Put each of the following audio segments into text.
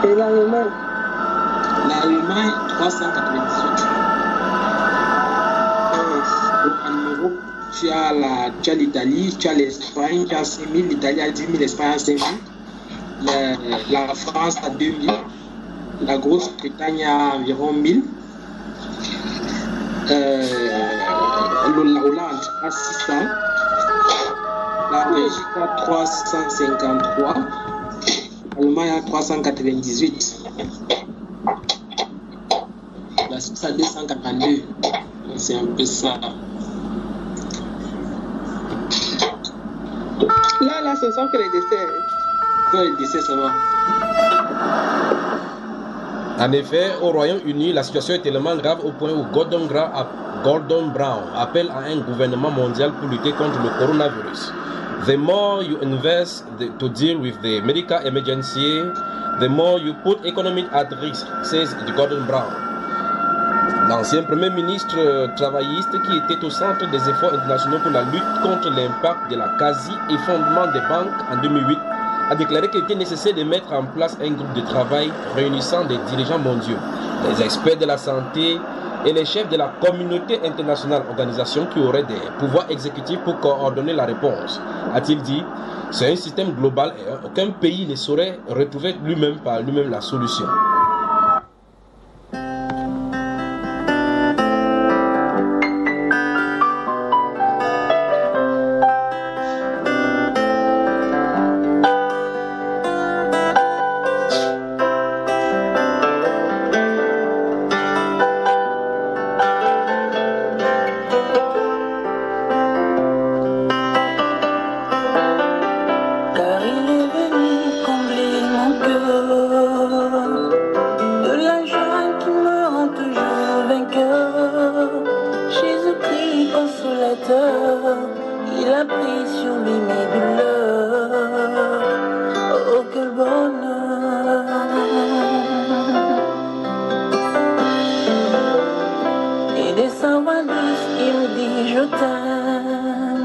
Et l'Allemagne? L'Allemagne, 398. En Europe, tu as l'Italie, tu as l'Espagne, tu as 6 000. L'Italie a 10 000, l'Espagne a 5 000. La France a 2 000. La Grande-Bretagne a environ 1 000. La Hollande a 600. La Belgique a 353. L'Allemagne a 398. La Suisse a 242. C'est un peu ça. Là, ce sont que les décès. Que les décès seulement. En effet, au Royaume-Uni, la situation est tellement grave au point où Gordon Brown appelle à un gouvernement mondial pour lutter contre le coronavirus. The more you invest to deal with the medical emergency, the more you put economy at risk, says Gordon Brown. L'ancien premier ministre travailliste qui était au centre des efforts internationaux pour la lutte contre l'impact de la quasi-effondrement des banques en 2008 a déclaré qu'il était nécessaire de mettre en place un groupe de travail réunissant des dirigeants mondiaux, les experts de la santé et les chefs de la communauté internationale, organisation qui aurait des pouvoirs exécutifs pour coordonner la réponse. A-t-il dit, c'est un système global et aucun pays ne saurait retrouver lui-même par lui-même la solution.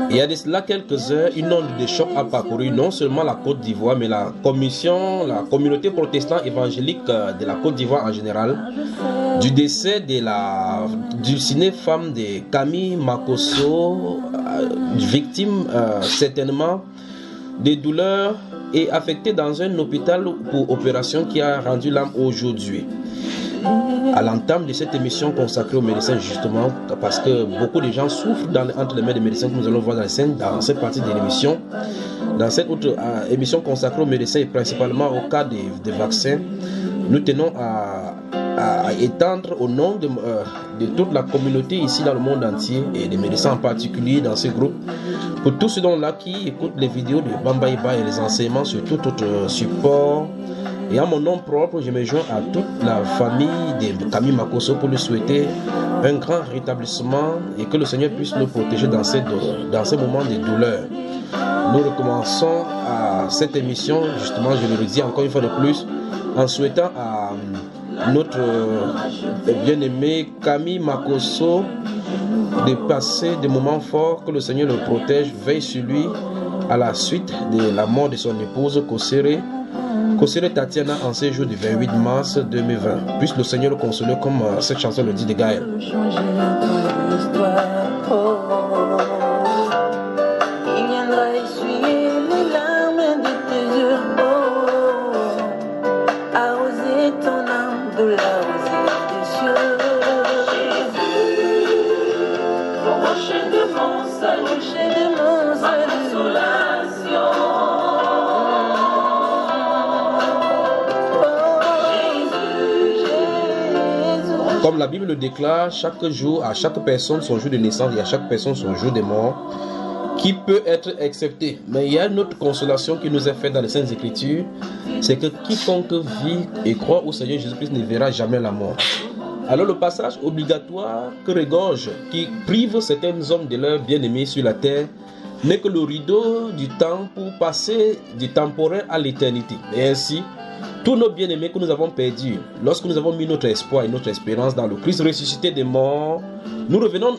Il y a de cela quelques heures, une onde de choc a parcouru non seulement la Côte d'Ivoire, mais la communauté protestante évangélique de la Côte d'Ivoire en général, du décès de du ciné-femme de Camille Makosso, victime certainement des douleurs et affectée dans un hôpital pour opération qui a rendu l'âme aujourd'hui. À l'entame de cette émission consacrée aux médecins, justement, parce que beaucoup de gens souffrent entre les mains des médecins que nous allons voir dans cette partie de l'émission. Dans cette autre émission consacrée aux médecins et principalement au cas des vaccins, nous tenons à étendre au nom de toute la communauté ici dans le monde entier et des médecins en particulier dans ce groupe, pour tous ceux là qui écoutent les vidéos de Bamba Iba et les enseignements sur tout autre support. Et à mon nom propre, je me joins à toute la famille de Camille Makosso pour lui souhaiter un grand rétablissement et que le Seigneur puisse nous protéger dans ces moments de douleur. Nous recommençons à cette émission, justement, je le redis encore une fois de plus, en souhaitant à notre bien-aimé Camille Makosso de passer des moments forts, que le Seigneur le protège, veille sur lui à la suite de la mort de son épouse Kosere Tatiana en ces jours du 28 mars 2020. Puisse le Seigneur le consoler comme cette chanson le dit de Gaël. Il viendra essuyer les larmes de tes yeux, arroser ton âme de la rosée des cieux. Jésus, rocher de mon salut, ma consolation. Comme la Bible le déclare, chaque jour, à chaque personne son jour de naissance et à chaque personne son jour de mort, qui peut être accepté. Mais il y a une autre consolation qui nous est faite dans les Saintes Écritures, c'est que quiconque vit et croit au Seigneur Jésus-Christ ne verra jamais la mort. Alors le passage obligatoire que regorge, qui prive certains hommes de leur bien-aimé sur la terre, n'est que le rideau du temps pour passer du temporel à l'éternité. Et ainsi, tous nos bien-aimés que nous avons perdus, lorsque nous avons mis notre espoir et notre espérance dans le Christ ressuscité des morts, nous reverrons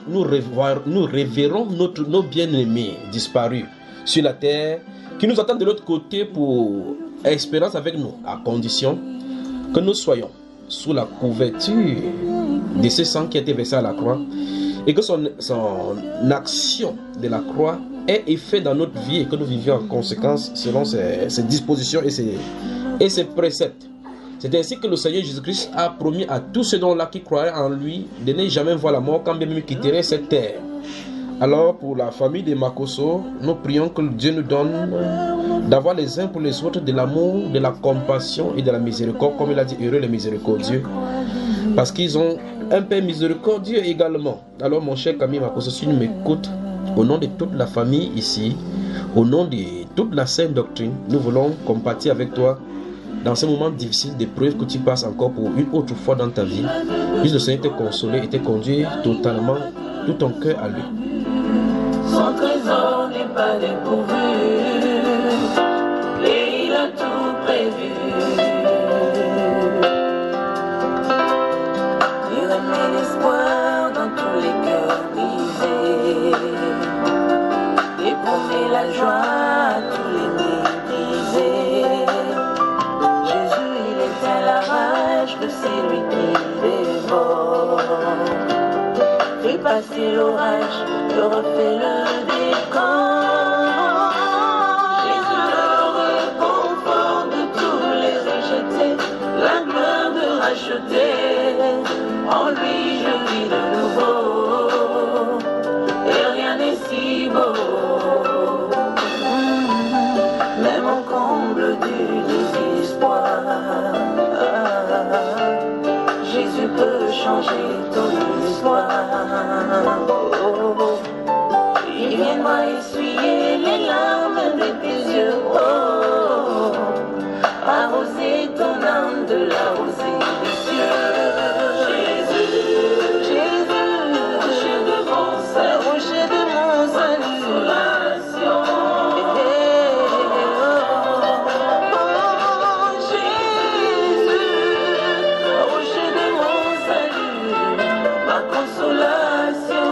nos bien-aimés disparus sur la terre, qui nous attendent de l'autre côté pour espérance avec nous, à condition que nous soyons sous la couverture de ce sang qui a été versé à la croix et que son action de la croix ait effet dans notre vie et que nous vivions en conséquence selon ses dispositions et ses préceptes. C'est ainsi que le Seigneur Jésus-Christ a promis à tous ceux dont là qui croiraient en lui de ne jamais voir la mort quand bien même quitteraient cette terre. Alors pour la famille de Makosso, nous prions que Dieu nous donne d'avoir les uns pour les autres de l'amour, de la compassion et de la miséricorde, comme il a dit, heureux les miséricordieux, parce qu'ils ont un Père miséricordieux également. Alors mon cher Camille Makosso, si tu m'écoutes, au nom de toute la famille ici, au nom de toute la sainte doctrine, nous voulons compatir avec toi dans ces moments difficiles d'épreuve que tu passes encore pour une autre fois dans ta vie. Puisse le Seigneur te consoler et te conduire totalement, tout ton cœur à lui. Son trésor n'est pas dépourvu, et il a tout prévu. Il remet l'espoir dans tous les cœurs brisés, et promet la joie à tous les méprisés. Jésus, il éteint la rage de celui qui dévore. Fait passer l'orage, le refait le décor. Jésus, le réconfort de tous les rejetés, la gloire de racheter. En lui je vis de nouveau, et rien n'est si beau. Même au comble du désespoir, Jésus peut changer ton histoire. Il viendra essuyer les larmes de tes yeux, oh, arroser ton âme de la rosée des cieux. Jésus, Jésus, rocher de mon salut, rocher de mon salut, consolation.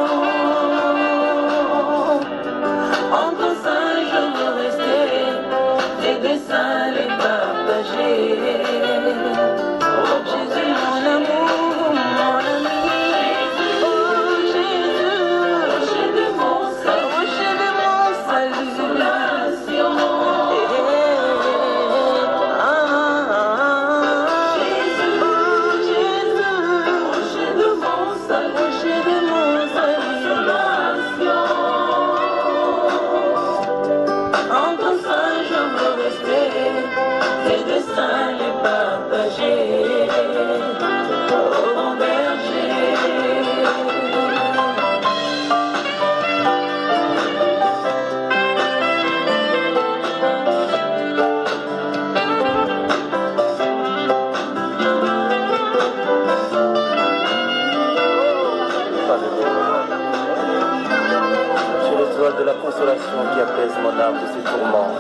De la consolation qui apaise mon âme de ses tourments,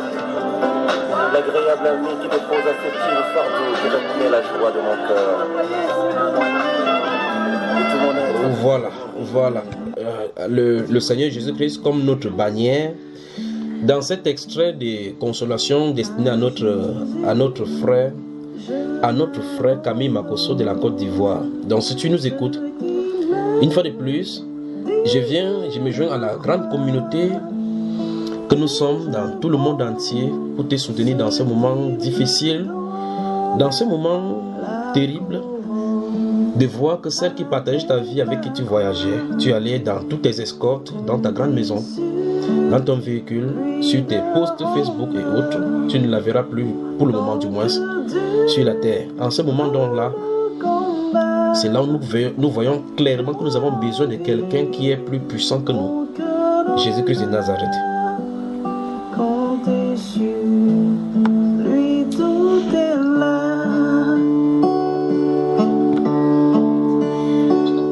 l'agréable ami qui dépose à ses pieds le fardeau qui retenait la joie de mon cœur. Voilà. Le Seigneur Jésus-Christ comme notre bannière. Dans cet extrait de consolation destiné à notre frère Camille Makosso de la Côte d'Ivoire. Donc si tu nous écoutes, une fois de plus, je me joins à la grande communauté que nous sommes dans tout le monde entier pour te soutenir dans ces moments difficiles, dans ces moments terribles, de voir que celle qui partageait ta vie avec qui tu voyageais, tu allais dans toutes tes escortes, dans ta grande maison, dans ton véhicule, sur tes posts Facebook et autres, tu ne la verras plus, pour le moment du moins, sur la terre. En ce moment donc-là, c'est là où nous voyons clairement que nous avons besoin de quelqu'un qui est plus puissant que nous. Jésus-Christ de Nazareth. Comptez sur lui, tout est là.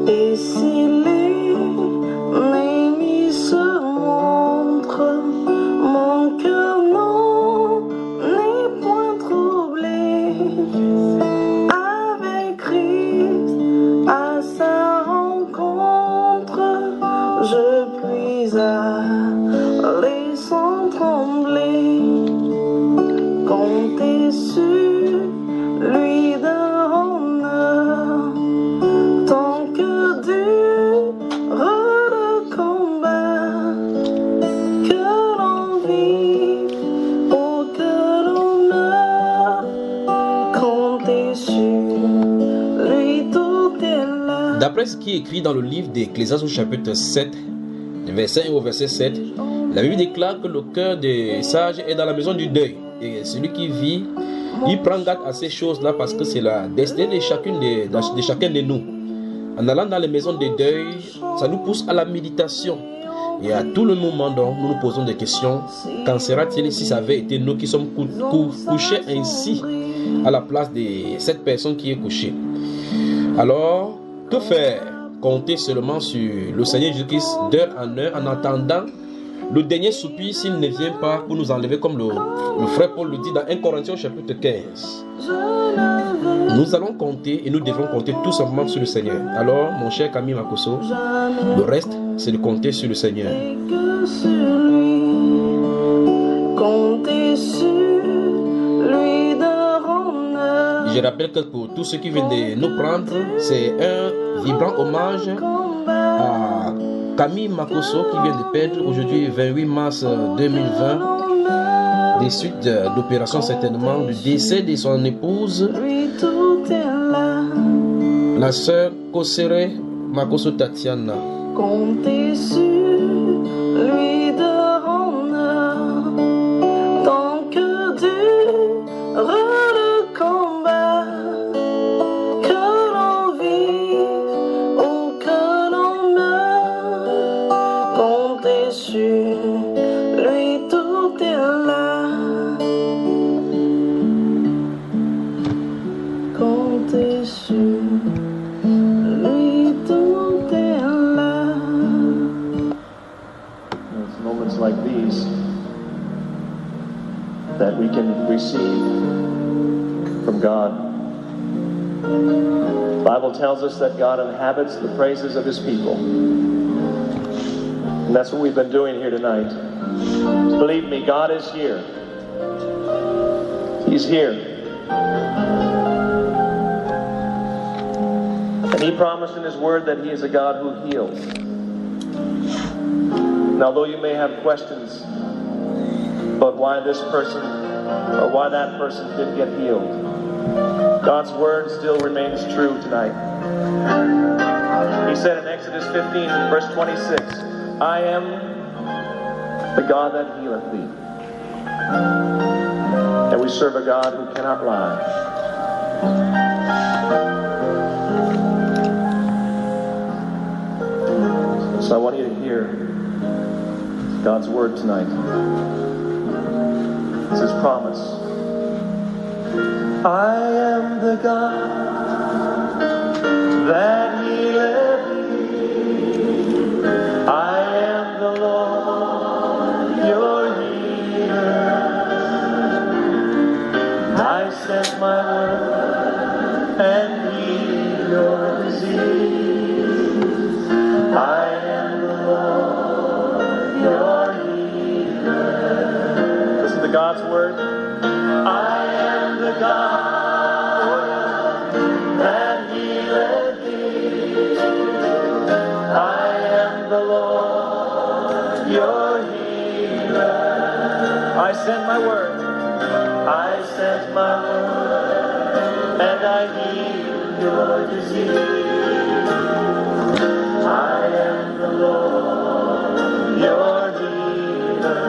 Et si l'ennemi se montre, mon cœur non n'est point troublé. Avec Christ à sa rencontre, je puis aller sans trembler. Comptez sur lui d'un D'après ce qui est écrit dans le livre d'Ecclésiaste au chapitre 7, verset 1 au verset 7, la Bible déclare que le cœur des sages est dans la maison du deuil. Et celui qui vit, il prend garde à ces choses-là parce que c'est la destinée de chacun de nous. En allant dans les maisons de deuil, ça nous pousse à la méditation. Et à tout le moment, donc, nous nous posons des questions. Qu'en sera-t-il si ça avait été nous qui sommes couchés ainsi à la place de cette personne qui est couchée? Alors, que faire? Compter seulement sur le Seigneur Jésus-Christ d'heure en heure en attendant le dernier soupir s'il ne vient pas pour nous enlever, comme le frère Paul le dit dans 1 Corinthiens chapitre 15. Nous allons compter et nous devrons compter tout simplement sur le Seigneur. Alors, mon cher Camille Makoso, le reste, c'est de compter sur le Seigneur. Je rappelle que pour tous ceux qui viennent de nous prendre, c'est un vibrant hommage à Camille Makoso qui vient de perdre aujourd'hui 28 mars 2020 des suites d'opération certainement du décès de son épouse, la sœur Kosere Makoso Tatiana. Comptez sur lui de honneur tant que dure le combat, que l'on vive ou que l'on meure. Comptez sur lui, tout est là. Comptez sur lui, tout est là. It's moments like these that we can receive from God. The Bible tells us that God inhabits the praises of His people. And that's what we've been doing here tonight. Believe me, God is here. He's here. And He promised in His Word that He is a God who heals. And although you may have questions about why this person or why that person didn't get healed, God's Word still remains true tonight. He said in Exodus 15, verse 26, I am the God that healeth thee. And we serve a God who cannot lie. So I want you to hear God's Word tonight. It's His promise. I am the God that healeth thee. I am the Lord, your healer. I sent my word and healed your disease. I am the Lord, your healer. Listen to God's word. I am the God that healeth thee. I am the Lord, your healer. I sent my word. I sent my word, and I healed your disease. I am the Lord, your healer.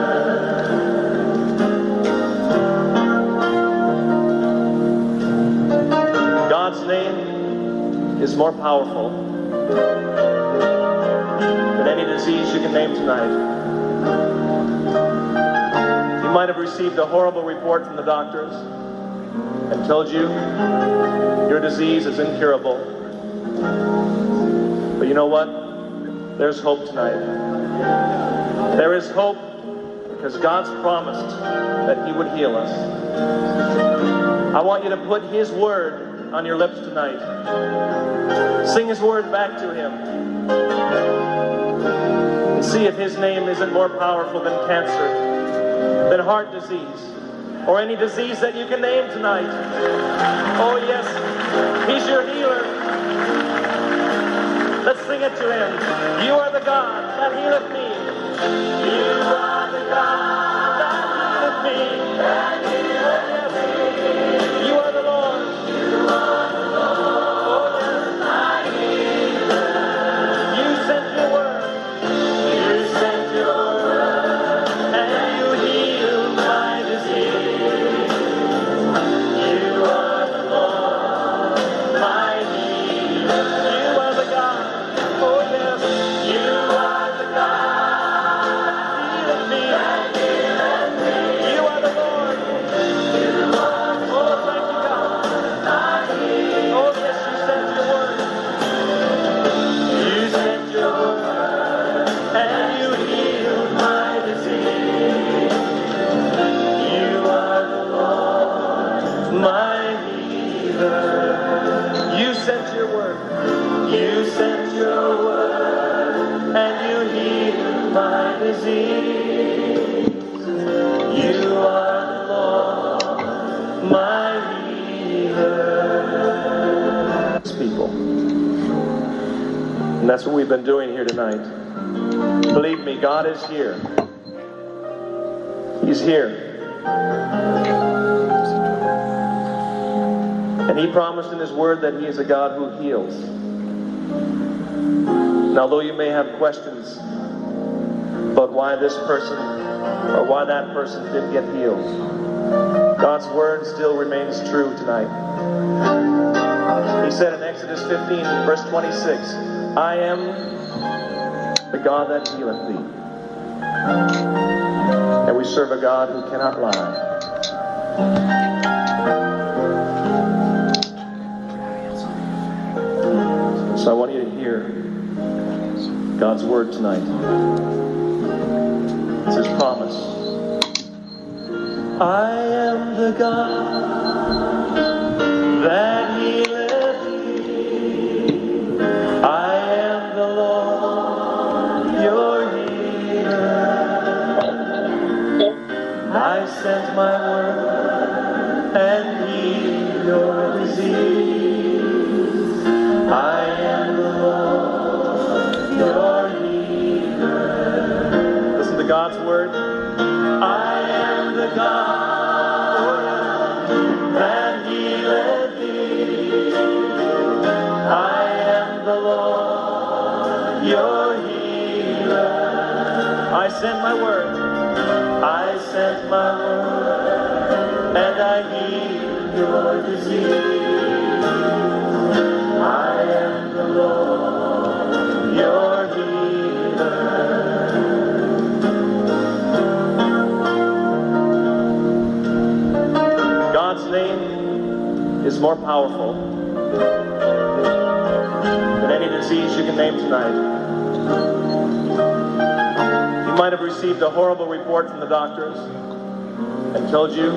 God's name is more powerful than any disease you can name tonight. You might have received a horrible report from the doctors and told you your disease is incurable. But you know what? There's hope tonight. There is hope because God's promised that He would heal us. I want you to put His word on your lips tonight. Sing His word back to Him. And see if His name isn't more powerful than cancer, than heart disease, or any disease that you can name tonight. Oh yes, He's your healer. Let's sing it to Him. You are the God that healeth me. You are the God that healeth me. That healeth me. You are the Lord. You are You sent your word and you healed my disease. You are the Lord, my healer. People. And that's what we've been doing here tonight. Believe me, God is here. He's here. And He promised in His word that He is a God who heals. And although you may have questions about why this person or why that person didn't get healed, God's word still remains true tonight. He said in Exodus 15, verse 26, I am the God that healeth thee. And we serve a God who cannot lie. So I want you to hear God's word tonight. It's His promise. I am the God that healeth thee. I am the Lord, your healer. I sent my word and healed your disease. I am the Lord, your healer. Listen to God's word. I am the God that healeth thee. I am the Lord, your healer. I sent my word. I sent my word and I healed your disease. I am the Lord, your healer. God's name is more powerful than any disease you can name tonight. You might have received a horrible report from the doctors and told you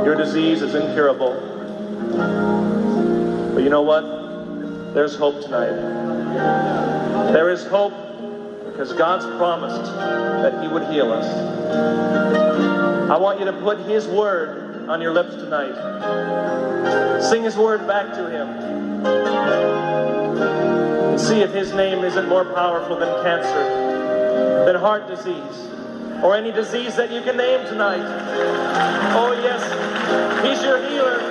your disease is incurable. But you know what? There's hope tonight. There is hope because God's promised that He would heal us. I want you to put His word on your lips tonight. Sing His word back to Him. And see if His name isn't more powerful than cancer, than heart disease, or any disease that you can name tonight. Oh yes, He's your healer.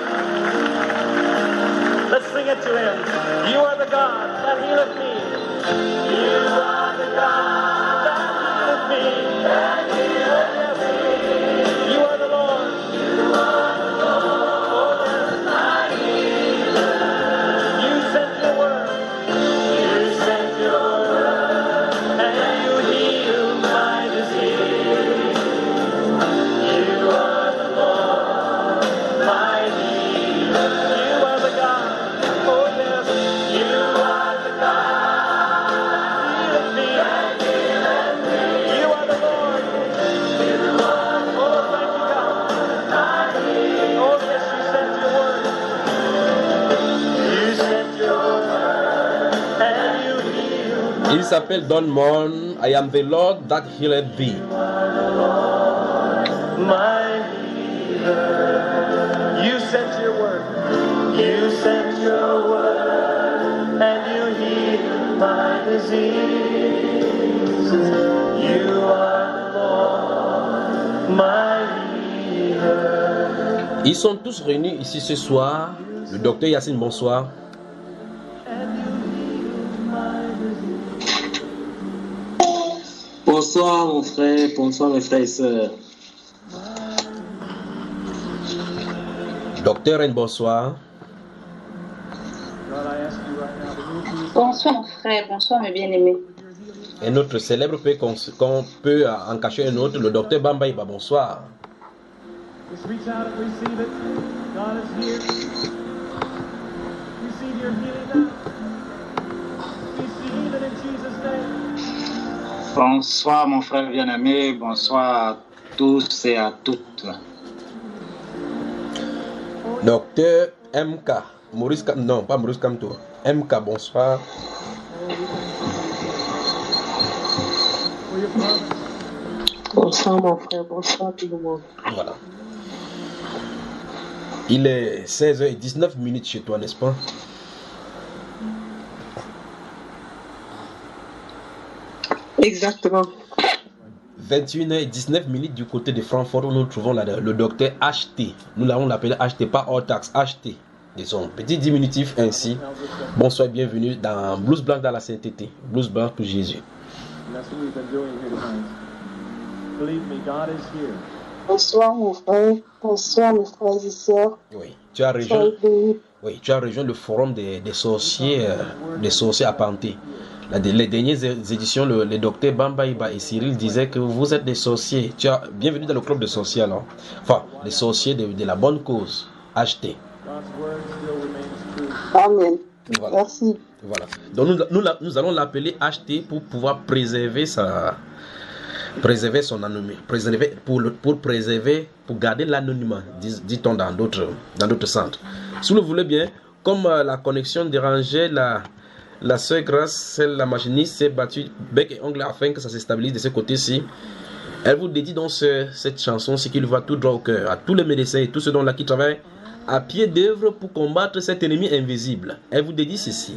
Let's sing it to Him. You are the God that healeth me. You are the God that healeth me. That healeth me. You are the Lord. You are the Lord. Oh yes, my healer. You sent your word. You sent your word, and you healed my disease. You are the Lord, my healer. You are the God. Oh yes, you are the God that healeth me. You are the Lord. Oh, thank you, God. Oh yes, you sent your word. You sent your word, and you healed. Il s'appelle Don Mon. I am the Lord that healeth thee. My healer. You sent your word. You sent your word, and you healed my disease. You are the Lord, my healer. Ils sont tous réunis ici ce soir. Le docteur Yacine, bonsoir. Bonsoir mon frère, bonsoir mes frères et sœurs. Docteur N, bonsoir. Bonsoir mon frère, bonsoir mes bien-aimés. Un autre célèbre peut qu'on peut en cacher un autre, le docteur Bamba Iba, bonsoir. Just reach out and receive it. God is here. Receive your healing now. Receive it in Jesus' name. Bonsoir mon frère bien-aimé, bonsoir à tous et à toutes. Docteur MK. Maurice Cam, non, pas Maurice Camto. MK, bonsoir. Bonsoir mon frère, bonsoir tout le monde. Voilà. Il est 16h19 chez toi, n'est-ce pas? Exactement. 21h19 du côté de Francfort où nous trouvons le docteur HT. Nous l'avons appelé HT, pas hors taxe, HT. Disons, petit diminutif ainsi. Bonsoir et bienvenue dans Blouse Blanche dans la sainteté. Blouse Blanche pour Jésus. Bonsoir mon frère, bonsoir mes frères et sœurs. Oui, tu as rejoint le forum des sorciers apparentés. Les dernières éditions, les docteurs Bambaïba et Cyril disaient que vous êtes des sorciers. Bienvenue dans le club de sorciers alors. Enfin, les sorciers de la bonne cause. HT. Amen. Voilà. Merci. Voilà. Donc nous allons l'appeler HT pour pouvoir préserver son anonymat. Pour garder l'anonymat, dit-on dans d'autres centres. Si vous le voulez bien, comme la connexion dérangeait la sœur Grâce, la machiniste s'est battue bec et ongle afin que ça se stabilise de ce côté-ci. Elle vous dédie donc cette chanson, ce qui lui va tout droit au cœur, à tous les médecins et tous ceux qui travaillent à pied d'œuvre pour combattre cet ennemi invisible. Elle vous dédie ceci.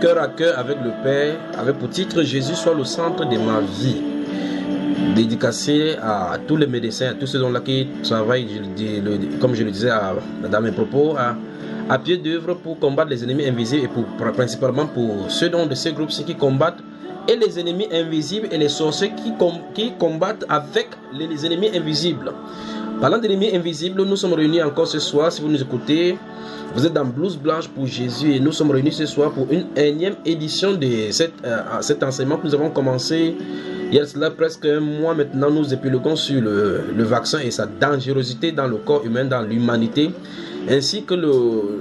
Cœur à cœur avec le Père, avec pour titre Jésus soit le centre de ma vie. Dédicacé à tous les médecins, à tous ceux qui travaillent, comme je le disais dans mes propos, à pied d'œuvre pour combattre les ennemis invisibles et principalement pour ceux de ces groupes qui combattent et les ennemis invisibles et les sorciers qui combattent avec les ennemis invisibles. Parlant d'ennemis invisibles, nous sommes réunis encore ce soir. Si vous nous écoutez, vous êtes dans Blouse Blanche pour Jésus et nous sommes réunis ce soir pour une énième édition de cet enseignement que nous avons commencé il y a cela presque un mois maintenant. Nous épiloguons sur le vaccin et sa dangerosité dans le corps humain, dans l'humanité. ainsi que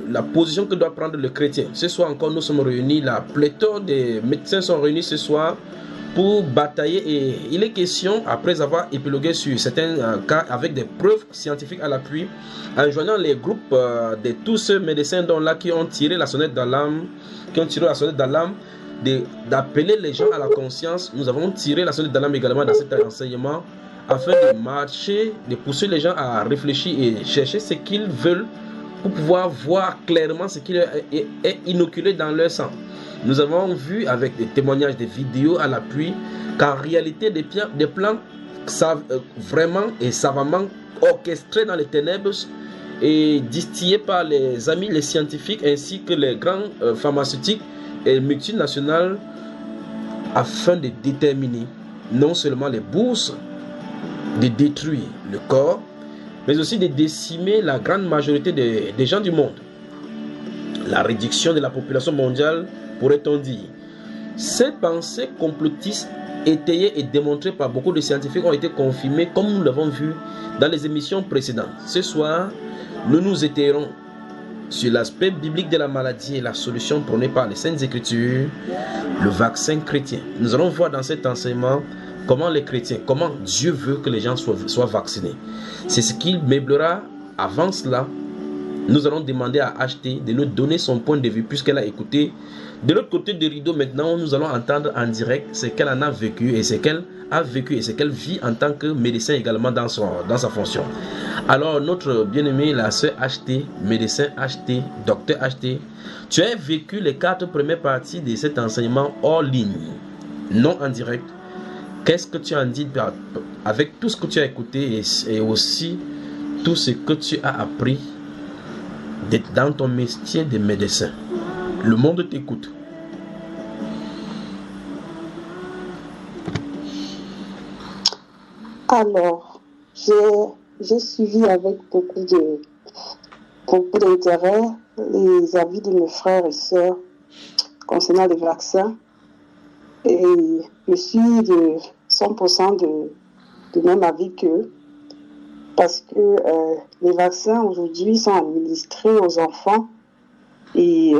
la position que doit prendre le chrétien. Ce soir encore, nous sommes réunis, la pléthore des médecins sont réunis ce soir pour batailler, et il est question, après avoir épilogué sur certains cas avec des preuves scientifiques à l'appui, en joignant les groupes de tous ceux médecins dont là qui ont tiré la sonnette d'alarme, d'appeler les gens à la conscience. Nous avons tiré la sonnette d'alarme également dans cet enseignement, afin de marcher, de pousser les gens à réfléchir et chercher ce qu'ils veulent pour pouvoir voir clairement ce qui est inoculé dans leur sang. Nous avons vu avec des témoignages, des vidéos à l'appui, qu'en réalité des plans vraiment et savamment orchestrés dans les ténèbres et distillés par les amis, les scientifiques ainsi que les grands pharmaceutiques et multinationales, afin de déterminer non seulement les bourses, de détruire le corps, mais aussi de décimer la grande majorité des gens du monde. La réduction de la population mondiale, pourrait-on dire. Ces pensées complotistes étayées et démontrées par beaucoup de scientifiques ont été confirmées, comme nous l'avons vu dans les émissions précédentes. Ce soir, nous nous étayerons sur l'aspect biblique de la maladie et la solution prônée par les Saintes Écritures, le vaccin chrétien. Nous allons voir dans cet enseignement comment les chrétiens, comment Dieu veut que les gens soient vaccinés. C'est ce qu'il meublera. Avant cela, nous allons demander à HT de nous donner son point de vue, puisqu'elle a écouté. De l'autre côté du rideau, maintenant, nous allons entendre en direct ce qu'elle en a vécu et ce qu'elle a vécu et ce qu'elle vit en tant que médecin également dans sa fonction. Alors, notre bien-aimé, la sœur HT, médecin HT, docteur HT, tu as vécu les 4 premières parties de cet enseignement hors ligne, non en direct. Qu'est-ce que tu en dis avec tout ce que tu as écouté et aussi tout ce que tu as appris dans ton métier de médecin? Le monde t'écoute. Alors, j'ai suivi avec beaucoup d'intérêt les avis de mes frères et sœurs concernant les vaccins, et je suis de 100% de même avis qu'eux, parce que les vaccins aujourd'hui sont administrés aux enfants et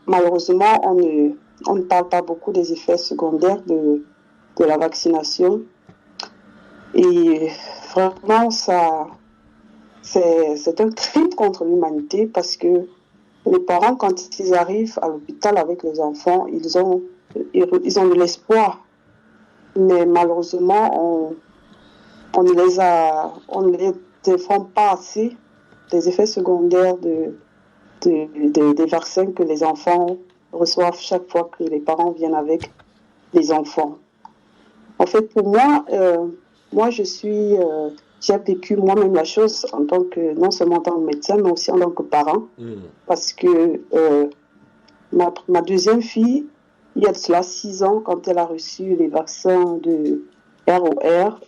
malheureusement on ne parle pas beaucoup des effets secondaires de la vaccination, et vraiment c'est un crime contre l'humanité, parce que les parents, quand ils arrivent à l'hôpital avec les enfants, ils ont de l'espoir, mais malheureusement on ne les informe pas assez des effets secondaires des vaccins que les enfants reçoivent chaque fois que les parents viennent avec les enfants. En fait, pour moi, j'ai vécu moi-même la chose en tant que, non seulement en tant que médecin, mais aussi en tant que parent, parce que ma deuxième fille, il y a de cela 6 ans, quand elle a reçu les vaccins de ROR,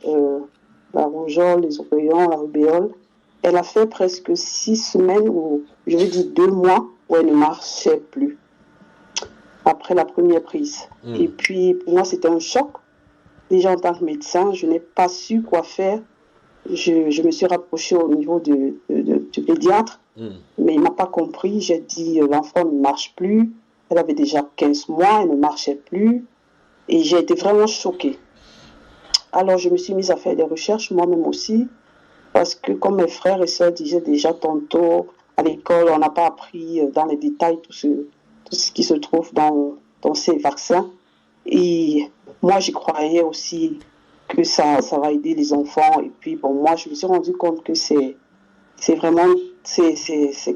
la rougeole, les oreillons, la rubéole, elle a fait presque 6 semaines, ou je veux dire 2 mois, où elle ne marchait plus après la première prise. Et puis, pour moi, c'était un choc. Déjà, en tant que médecin, je n'ai pas su quoi faire. Je me suis rapprochée au niveau du pédiatre, mais il n'a pas compris. J'ai dit, l'enfant ne marche plus. Elle avait déjà 15 mois, elle ne marchait plus. Et j'ai été vraiment choquée. Alors, je me suis mise à faire des recherches, moi-même aussi, parce que, comme mes frères et sœurs disaient déjà tantôt, à l'école, on n'a pas appris dans les détails tout ce qui se trouve dans ces vaccins. Et moi, j'y croyais aussi que ça va aider les enfants. Et puis, bon, moi, je me suis rendu compte que c'est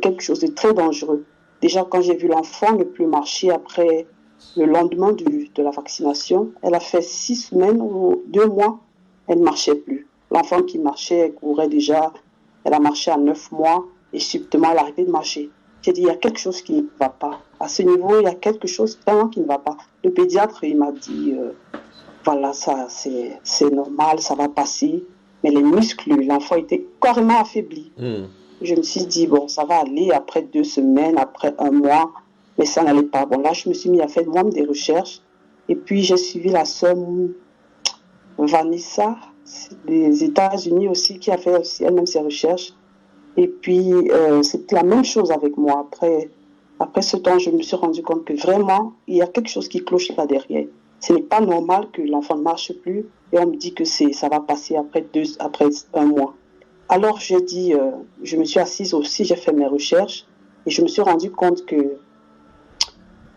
quelque chose de très dangereux. Déjà, quand j'ai vu l'enfant ne plus marcher après le lendemain de la vaccination, elle a fait 6 semaines ou 2 mois, elle ne marchait plus. L'enfant qui marchait, elle courait déjà, elle a marché à 9 mois et subitement, elle a arrêté de marcher. J'ai dit, il y a quelque chose qui ne va pas. À ce niveau, il y a quelque chose vraiment qui ne va pas. Le pédiatre, il m'a dit, voilà, ça, c'est normal, ça va passer. Mais les muscles, l'enfant était carrément affaibli. Je me suis dit, bon, ça va aller après 2 semaines, après 1 mois, mais ça n'allait pas. Bon, là, je me suis mis à faire moi-même des recherches. Et puis, j'ai suivi la sœur Vanessa, des États-Unis aussi, qui a fait aussi elle-même ses recherches. Et puis, c'était la même chose avec moi. Après ce temps, je me suis rendu compte que vraiment, il y a quelque chose qui cloche là derrière. Ce n'est pas normal que l'enfant ne marche plus et on me dit que ça va passer après 1 mois. Alors, j'ai dit, je me suis assise aussi, j'ai fait mes recherches et je me suis rendu compte que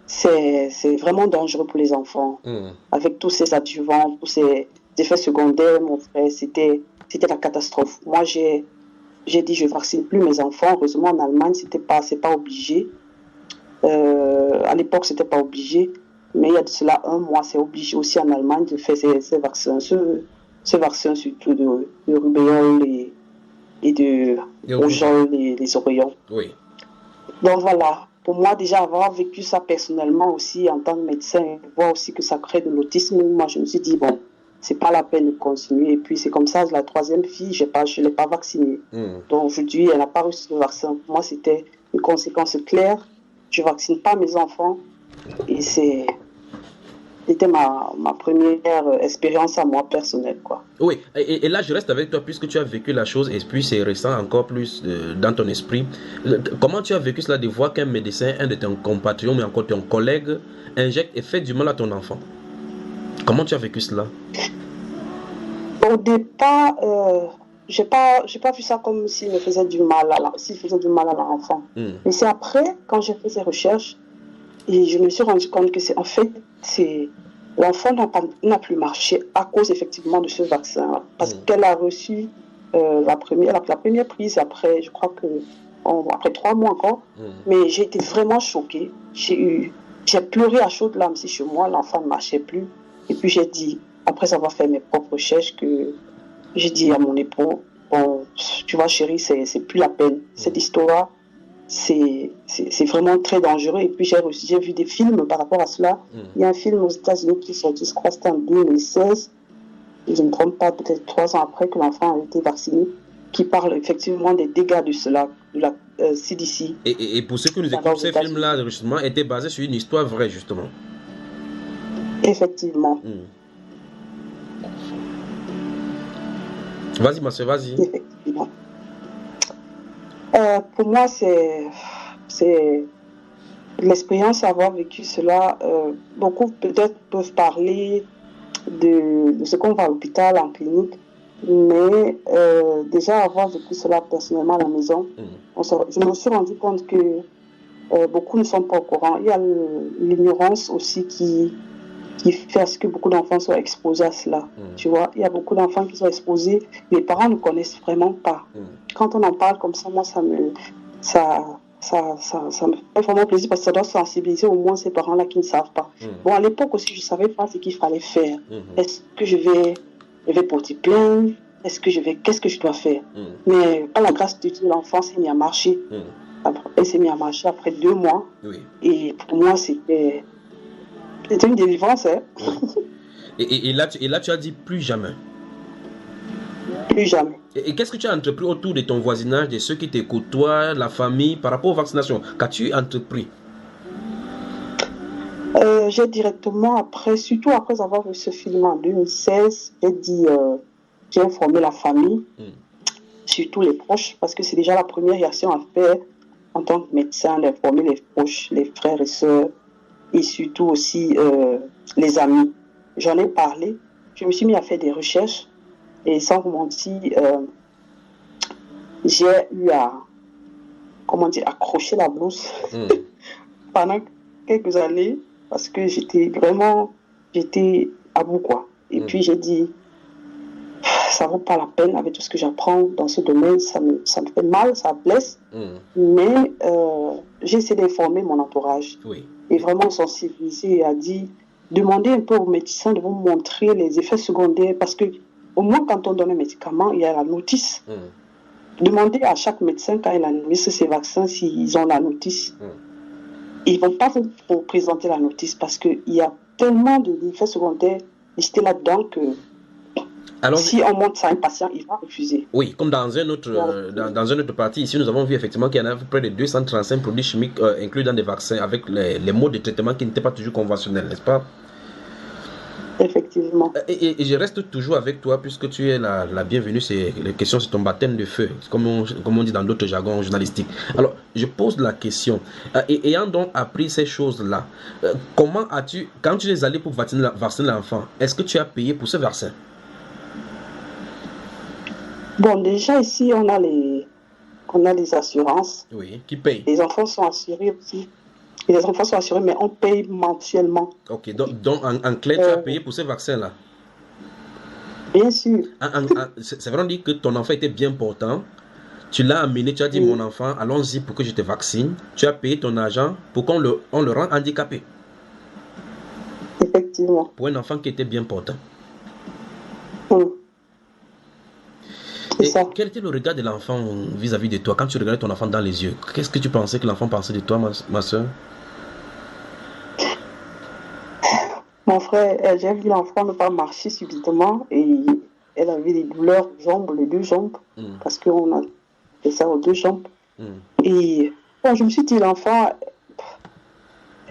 c'est vraiment dangereux pour les enfants. Avec tous ces adjuvants, tous ces effets secondaires, mon frère, c'était la catastrophe. Moi, j'ai dit, je ne vaccine plus mes enfants. Heureusement, en Allemagne, c'est pas obligé. À l'époque, c'était pas obligé. Mais il y a de cela 1 mois, c'est obligé aussi en Allemagne de faire ces vaccins. Ce vaccin surtout de rubéole et de rougeole, les oreillons. Oui. Donc voilà, pour moi déjà avoir vécu ça personnellement aussi en tant que médecin, voir aussi que ça crée de l'autisme, moi je me suis dit bon, c'est pas la peine de continuer. Et puis c'est comme ça, la 3e fille, je l'ai pas vaccinée. Donc aujourd'hui, elle n'a pas reçu le vaccin. Pour moi, c'était une conséquence claire. Je vaccine pas mes enfants et c'était ma première expérience à moi personnelle, quoi. Oui, et là je reste avec toi puisque tu as vécu la chose et puis c'est récent encore plus dans ton esprit. Comment tu as vécu cela de voir qu'un médecin, un de tes compatriotes, mais encore ton collègue, injecte et fait du mal à ton enfant? Comment tu as vécu cela? Au départ, j'ai pas vu ça comme s'il me faisait du mal à l'enfant. Mais c'est après, quand j'ai fait ces recherches, et je me suis rendu compte que l'enfant n'a plus marché à cause effectivement de ce vaccin. Parce qu'elle a reçu la première prise après, je crois que après 3 mois encore. Mais j'ai été vraiment choquée. J'ai pleuré à chaudes larmes ici chez moi, l'enfant ne marchait plus. Et puis j'ai dit, après avoir fait mes propres recherches, que j'ai dit à mon époux, bon, tu vois chérie, c'est plus la peine. Cette histoire, c'est vraiment très dangereux. Et puis j'ai vu des films par rapport à cela. Il y a un film aux États-Unis qui est sorti, je crois que c'était en 2016, je ne me trompe pas, peut-être 3 ans après que l'enfant a été vacciné, qui parle effectivement des dégâts de cela, de la CDC. Et pour ceux qui nous écoutent, ces films-là, justement, étaient basés sur une histoire vraie, justement. Effectivement. Vas-y, ma soeur, vas-y. Effectivement. Pour moi, c'est l'expérience d'avoir vécu cela. Beaucoup peut-être peuvent parler de ce qu'on va à l'hôpital, en clinique, mais déjà avoir vécu cela personnellement à la maison, je me suis rendu compte que beaucoup ne sont pas au courant. Il y a l'ignorance aussi qui fait à ce que beaucoup d'enfants soient exposés à cela. Tu vois, il y a beaucoup d'enfants qui sont exposés, les parents ne connaissent vraiment pas. Quand on en parle comme ça, moi, ça me fait vraiment plaisir parce que ça doit sensibiliser au moins ces parents-là qui ne savent pas. Bon, à l'époque aussi, je ne savais pas ce qu'il fallait faire. Est-ce que je vais porter plainte? Qu'est-ce que je dois faire? Mais par la grâce de Dieu, l'enfant s'est mis à marcher. Elle s'est mis à marcher après 2 mois. Et pour moi, c'était une délivrance. Hein? Et là, tu as dit plus jamais. Plus jamais. Et qu'est-ce que tu as entrepris autour de ton voisinage, de ceux qui t'écoutent, toi, la famille, par rapport aux vaccinations? Qu'as-tu entrepris? J'ai directement surtout après avoir vu ce film en 2016, j'ai informé la famille, surtout les proches, parce que c'est déjà la première réaction à faire en tant que médecin, d'informer les proches, les frères et sœurs, et surtout aussi les amis. J'en ai parlé, je me suis mis à faire des recherches, et sans vous mentir, j'ai eu à, accrocher la blouse pendant quelques années, parce que j'étais à bout, quoi. Et puis j'ai dit, ça vaut pas la peine avec tout ce que j'apprends dans ce domaine, ça me fait mal, ça blesse, mais j'ai essayé d'informer mon entourage et vraiment sensibiliser et a dit, demandez un peu aux médecins de vous montrer les effets secondaires, parce que au moins quand on donne un médicament, il y a la notice. Demandez à chaque médecin quand il administre ces vaccins s'ils ont la notice. Ils ne vont pas vous présenter la notice parce qu'il y a tellement d'effets secondaires listés là-dedans que alors, si on montre ça à un patient, il va refuser. Oui, comme dans un autre, dans une autre partie, ici nous avons vu effectivement qu'il y en a près de 235 produits chimiques inclus dans des vaccins avec les modes de traitement qui n'étaient pas toujours conventionnels, n'est-ce pas? Effectivement. Et je reste toujours avec toi puisque tu es la bienvenue. Les questions, c'est ton baptême de feu, comme on dit dans d'autres jargons journalistiques. Alors, je pose la question. Ayant donc appris ces choses-là, comment as-tu, quand tu es allé pour vacciner l'enfant, est-ce que tu as payé pour ce vaccin? Bon, déjà ici, on a les assurances. Oui, qui paye? Les enfants sont assurés aussi. Et les enfants sont assurés, mais on paye mensuellement. Ok, donc en clair, tu as payé pour ce vaccin-là? Bien sûr. C'est vraiment dit que ton enfant était bien portant. Tu l'as amené, tu as dit, mon enfant, allons-y pour que je te vaccine. Tu as payé ton argent pour qu'on le rende handicapé. Effectivement. Pour un enfant qui était bien portant. Et ça. Quel était le regard de l'enfant vis-à-vis de toi quand tu regardais ton enfant dans les yeux? Qu'est-ce que tu pensais que l'enfant pensait de toi, ma soeur? Mon frère, j'ai vu l'enfant ne pas marcher subitement et elle avait des douleurs aux jambes, les deux jambes, parce qu'on a fait ça aux deux jambes. Et bon, je me suis dit, l'enfant,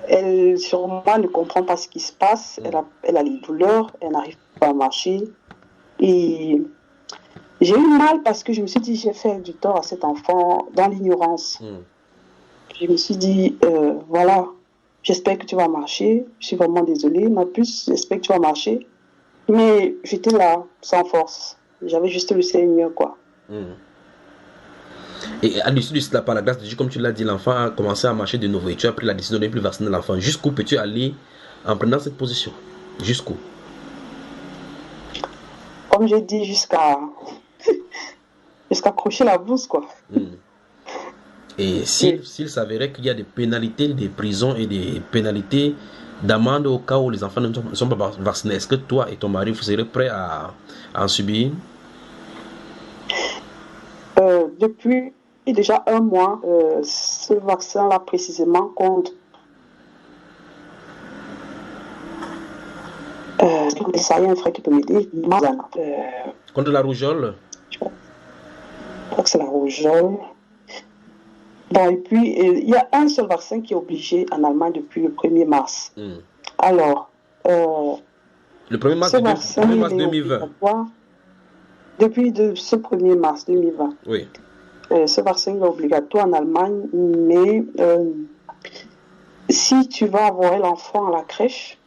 elle sûrement ne comprend pas ce qui se passe, elle a les douleurs, elle n'arrive pas à marcher. Et j'ai eu mal parce que je me suis dit, j'ai fait du tort à cet enfant dans l'ignorance. Je me suis dit, voilà, j'espère que tu vas marcher. Je suis vraiment désolée, ma puce, j'espère que tu vas marcher. Mais j'étais là, sans force. J'avais juste le Seigneur, quoi. Et à l'issue de cela, par la grâce de Dieu, comme tu l'as dit, l'enfant a commencé à marcher de nouveau. Et tu as pris la décision de ne plus vacciner l'enfant. Jusqu'où peux-tu aller en prenant cette position? Jusqu'où? Comme j'ai dit, jusqu'à accrocher la blouse, quoi. Et s'il s'avérait qu'il y a des pénalités, des prisons et des pénalités d'amende au cas où les enfants ne sont pas vaccinés, est-ce que toi et ton mari, vous serez prêts à en subir? Depuis déjà un mois, ce vaccin-là précisément contre ça, il y a un frère qui peut m'aider. Contre la rougeole? Je crois que c'est la rougeole. Bon, et puis, il y a un seul vaccin qui est obligé en Allemagne depuis le 1er mars. Alors, le 1er mars, 2020. Depuis ce 1er mars 2020. Oui. Ce vaccin est obligatoire en Allemagne, mais si tu vas avoir l'enfant à la crèche,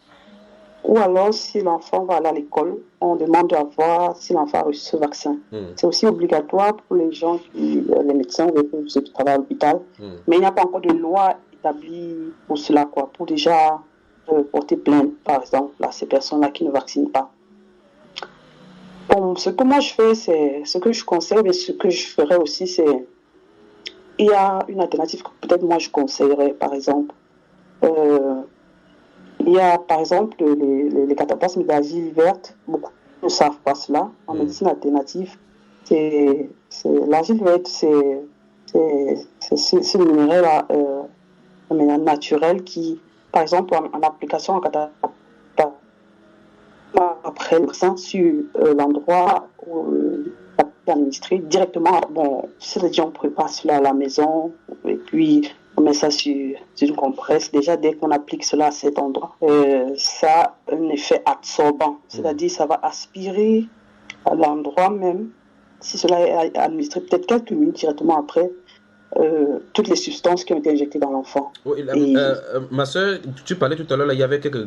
ou alors si l'enfant va aller à l'école, on demande de voir si l'enfant a reçu ce vaccin. C'est aussi obligatoire pour les gens, les médecins, ceux qui travaillent à l'hôpital, mais il n'y a pas encore de loi établie pour cela, quoi, pour déjà porter plainte, par exemple, à ces personnes-là qui ne vaccinent pas. Bon, ce que moi je fais, c'est ce que je conseille, mais ce que je ferais aussi, c'est il y a une alternative que peut-être moi je conseillerais, par exemple. Il y a, par exemple, les cataplasmes d'asile verte. Beaucoup ne savent pas cela. En médecine alternative, l'argile verte, c'est ce minéral naturel qui, par exemple, en application en cataplasme, après le vaccin sur l'endroit où administré directement. Bon, c'est-à-dire on prépare cela à la maison et puis on met ça sur une compresse. Déjà, dès qu'on applique cela à cet endroit, ça a un effet absorbant. C'est-à-dire ça va aspirer à l'endroit même. Si cela est administré peut-être quelques minutes directement après, toutes les substances qui ont été injectées dans l'enfant. Oui, ma soeur, tu parlais tout à l'heure, il y avait quelques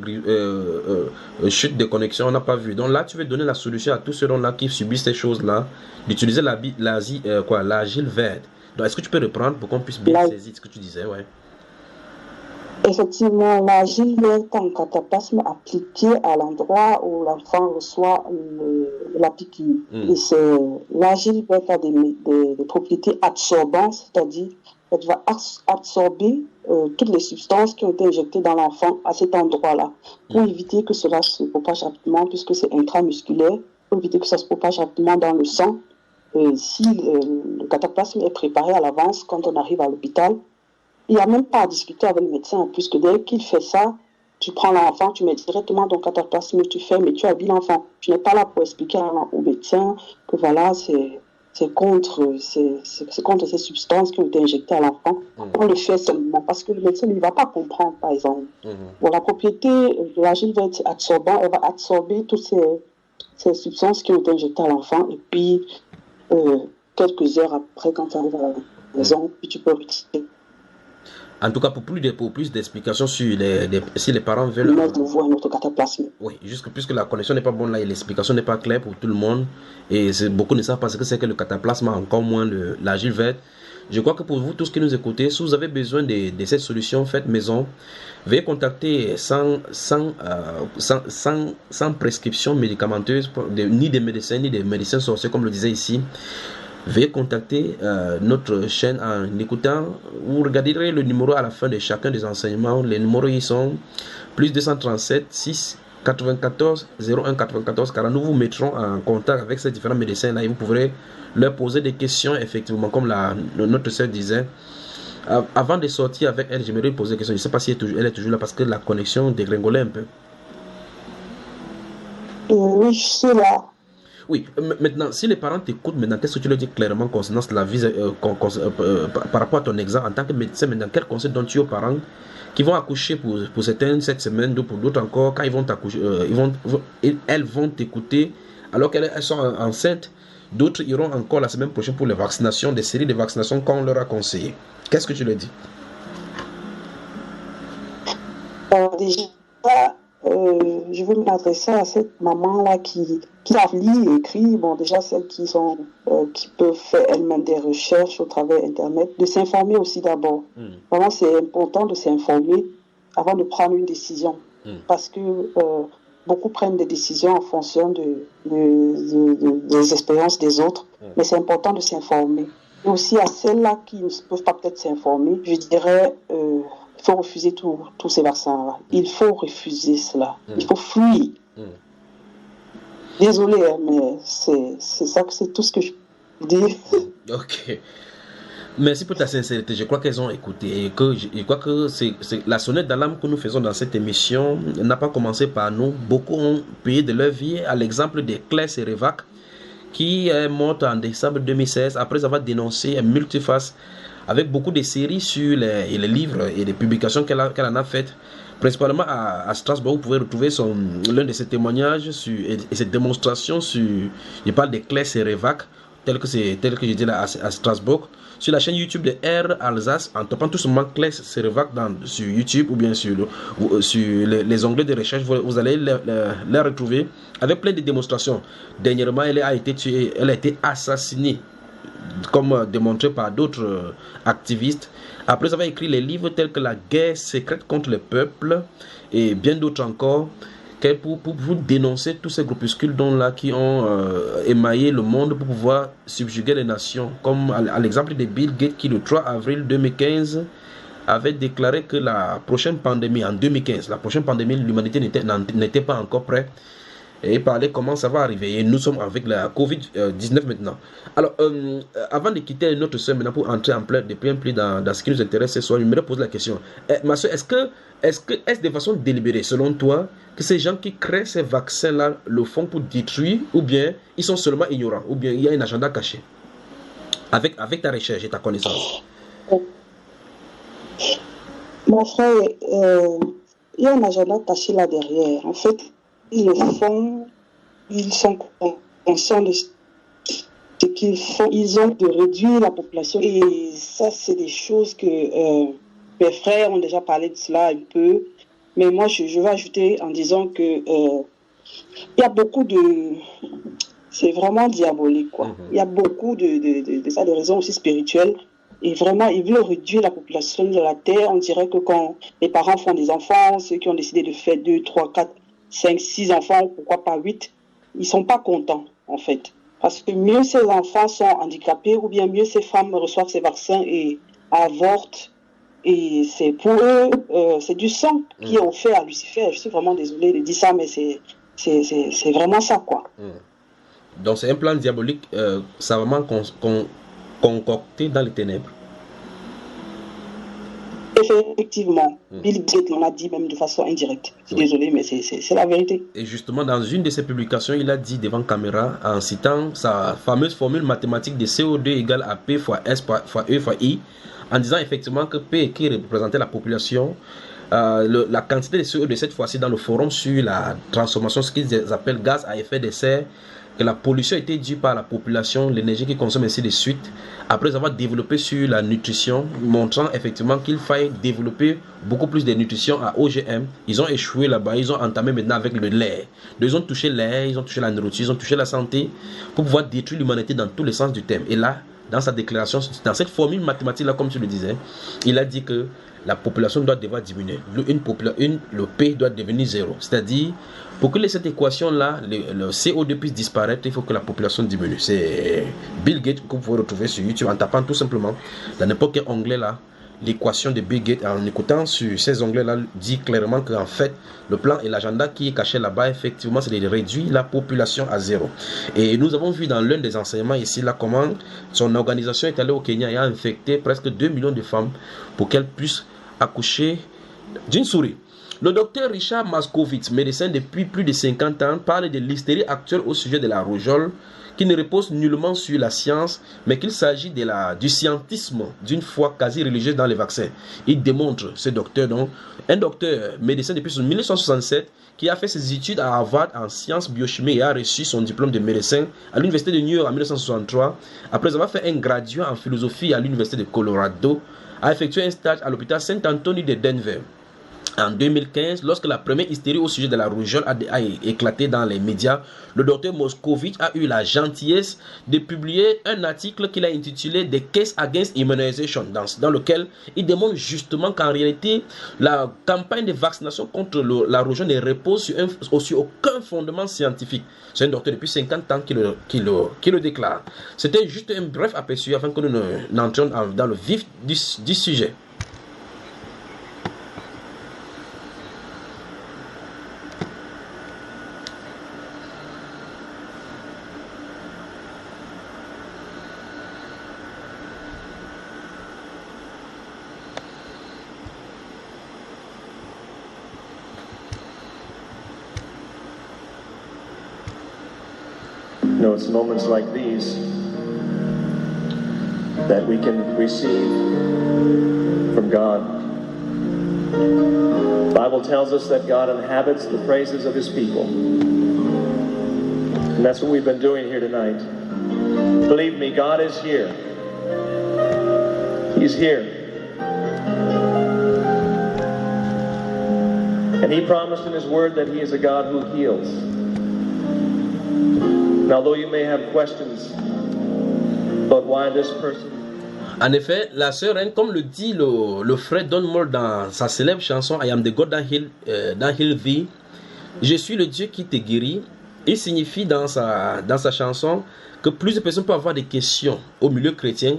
chutes de connexion, on n'a pas vu. Donc là, tu veux donner la solution à tous ceux-là qui subissent ces choses-là, d'utiliser l'argile verte. Donc est-ce que tu peux reprendre pour qu'on puisse bien saisir ce que tu disais? Ouais. Effectivement, l'argile verte en cataplasme appliquée à l'endroit où l'enfant reçoit la piqûre. Et l'argile verte a des propriétés absorbantes, c'est-à-dire qu'elle va absorber toutes les substances qui ont été injectées dans l'enfant à cet endroit-là, pour éviter que cela se propage rapidement, puisque c'est intramusculaire, pour éviter que ça se propage rapidement dans le sang. Si le cataplasme est préparé à l'avance, quand on arrive à l'hôpital, il n'y a même pas à discuter avec le médecin, puisque dès qu'il fait ça, tu prends l'enfant, tu mets directement ton cataplasme, tu fais, mais tu habilles l'enfant. Tu n'es pas là pour expliquer au médecin que voilà, c'est c'est contre ces substances qui ont été injectées à l'enfant. On le fait seulement parce que le médecin ne va pas comprendre, par exemple. Bon, la propriété de l'argile va être absorbante, elle va absorber toutes ces substances qui ont été injectées à l'enfant, et puis quelques heures après, quand tu arrives à la maison, puis tu peux retirer. En tout cas, pour plus d'explications sur si les parents veulent... Mettre un autre cataplasme. Oui, puisque la connexion n'est pas bonne là et l'explication n'est pas claire pour tout le monde, et beaucoup ne savent pas ce que c'est que le cataplasme, encore moins l'argile verte. Je crois que pour vous tous qui nous écoutez, si vous avez besoin de cette solution faite maison, veuillez contacter sans prescription médicamenteuse, ni des médecins, ni des médecins sorciers, comme le disait ici. Veuillez contacter notre chaîne en écoutant. Vous regarderez le numéro à la fin de chacun des enseignements. Les numéros ils sont plus 237 6 94 01 94, car nous vous mettrons en contact avec ces différents médecins là et vous pourrez leur poser des questions, effectivement, comme notre soeur disait. Avant de sortir avec elle, j'aimerais poser des questions. Je ne sais pas si elle est toujours là parce que la connexion dégringolait un peu. Oui, je suis là. Oui, maintenant, si les parents t'écoutent, maintenant, qu'est-ce que tu leur dis clairement concernant la vie, par rapport à ton exemple en tant que médecin, maintenant, quel conseil donnes-tu aux parents qui vont accoucher pour certaines cette semaine, pour d'autres encore, quand ils vont t'accoucher, elles vont t'écouter alors qu'elles sont enceintes, d'autres iront encore la semaine prochaine pour les vaccinations, des séries de vaccinations qu'on leur a conseillé. Qu'est-ce que tu leur dis? Déjà, je veux m'adresser à cette maman-là qui lit et écrit, bon, déjà celles qui peuvent faire elles-mêmes des recherches au travers Internet, de s'informer aussi d'abord. Vraiment, c'est important de s'informer avant de prendre une décision, parce que beaucoup prennent des décisions en fonction des expériences des autres, mais c'est important de s'informer. Et aussi à celles-là qui ne peuvent pas peut-être s'informer, je dirais... il faut refuser tous ces vaccins-là. Il faut refuser cela. Il faut fuir. Désolé, mais c'est tout ce que je peux dire. Ok. Merci pour ta sincérité. Je crois qu'elles ont écouté et que je crois que c'est la sonnette d'alarme que nous faisons dans cette émission n'a pas commencé par nous. Beaucoup ont payé de leur vie, à l'exemple de Claire Serevac, qui est morte en décembre 2016 après avoir dénoncé un multiface avec beaucoup de séries sur les livres et les publications qu'elle en a faites, principalement à Strasbourg. Vous pouvez retrouver l'un de ses témoignages et ses démonstrations sur, je parle de Claire Serevac, tel que je dis là à Strasbourg, sur la chaîne YouTube de Air Alsace, en tapant tout simplement Claire Serevac sur YouTube ou bien sur les onglets de recherche, vous allez la retrouver avec plein de démonstrations. Dernièrement, elle a été assassinée, comme démontré par d'autres activistes, après avoir écrit les livres tels que La guerre secrète contre le peuple et bien d'autres encore, pour dénoncer tous ces groupuscules qui ont émaillé le monde pour pouvoir subjuguer les nations, comme à l'exemple de Bill Gates qui le 3 avril 2015 avait déclaré que la prochaine pandémie, en 2015, l'humanité n'était pas encore prête. Et il parlait comment ça va arriver. Et nous sommes avec la Covid-19 maintenant. Alors, avant de quitter notre soeur maintenant pour entrer de plus en plus dans ce qui nous intéresse ce soir, je me pose la question. Ma soeur, est-ce de façon délibérée, selon toi, que ces gens qui créent ces vaccins-là le font pour détruire, ou bien ils sont seulement ignorants, ou bien il y a un agenda caché avec ta recherche et ta connaissance? Mon frère, il y a un agenda caché là derrière. En fait, ils le font, ils sont conscients de ce qu'ils font. Ils ont de réduire la population. Et ça, c'est des choses que mes frères ont déjà parlé de cela un peu. Mais moi, je vais ajouter en disant que il y a beaucoup de... C'est vraiment diabolique, quoi. Il y a beaucoup de raisons aussi spirituelles. Et vraiment, ils veulent réduire la population de la Terre. On dirait que quand les parents font des enfants, ceux qui ont décidé de faire 2, 3, 4... 5, 6 enfants, pourquoi pas 8, ils ne sont pas contents, en fait. Parce que mieux ces enfants sont handicapés, ou bien mieux ces femmes reçoivent ces vaccins et avortent. Et c'est pour eux, c'est du sang qui est offert à Lucifer. Je suis vraiment désolée de dire ça, mais c'est vraiment ça, quoi. Donc c'est un plan diabolique, savamment concocté dans les ténèbres. Effectivement, Bill Gates l'en a dit même de façon indirecte. Je suis désolé, mais c'est la vérité. Et justement, dans une de ses publications, il a dit devant caméra, en citant sa fameuse formule mathématique de CO2 égale à P fois S fois E fois I, en disant effectivement que P, qui représentait la population, la quantité de CO2 cette fois-ci dans le forum sur la transformation, ce qu'ils appellent gaz à effet de serre, que la pollution était due par la population, l'énergie qu'ils consomment, ainsi de suite. Après avoir développé sur la nutrition, montrant effectivement qu'il fallait développer beaucoup plus de nutrition à OGM, ils ont échoué là-bas, ils ont entamé maintenant avec le lait. Donc, ils ont touché l'air, ils ont touché la nourriture, ils ont touché la santé pour pouvoir détruire l'humanité dans tous les sens du terme. Et là, dans sa déclaration, dans cette formule mathématique-là, comme tu le disais, il a dit que la population doit devoir diminuer. Le P doit devenir 0. C'est-à-dire, pour que cette équation-là, le CO2 puisse disparaître, il faut que la population diminue. C'est Bill Gates que vous pouvez retrouver sur YouTube en tapant tout simplement dans n'importe quel onglet là. L'équation de Bill Gates, en écoutant sur ces onglets-là, dit clairement qu'en fait, le plan et l'agenda qui est caché là-bas, effectivement, c'est de réduire la population à 0. Et nous avons vu dans l'un des enseignements ici, là, comment son organisation est allée au Kenya et a infecté presque 2 millions de femmes pour qu'elles puissent accoucher d'une souris. Le docteur Richard Maskovitz, médecin depuis plus de 50 ans, parle de l'hystérie actuelle au sujet de la rougeole, qui ne repose nullement sur la science, mais qu'il s'agit du scientisme d'une foi quasi religieuse dans les vaccins. Il démontre, ce docteur, donc, un docteur médecin depuis 1967, qui a fait ses études à Harvard en sciences biochimie et a reçu son diplôme de médecin à l'université de New York en 1963, après avoir fait un graduat en philosophie à l'université de Colorado, a effectué un stage à l'hôpital Saint-Anthony de Denver. En 2015, lorsque la première hystérie au sujet de la rougeole a éclaté dans les médias, le docteur Moscovitch a eu la gentillesse de publier un article qu'il a intitulé The Case Against Immunization, dans lequel il démontre justement qu'en réalité, la campagne de vaccination contre la rougeole ne repose sur aucun fondement scientifique. C'est un docteur depuis 50 ans qui le déclare. C'était juste un bref aperçu afin que nous n'entrions dans le vif du sujet. No, it's moments like these that we can receive from God. The Bible tells us that God inhabits the praises of His people. And that's what we've been doing here tonight. Believe me, God is here. He's here. And He promised in His Word that He is a God who heals. And although you may have questions about why this person... En effet, la sœur Reine, comme le dit le frère Don Moore dans sa célèbre chanson I am the God that heal thee, je suis le Dieu qui te guérit. Il signifie dans sa chanson que plusieurs personnes peuvent avoir des questions au milieu chrétien.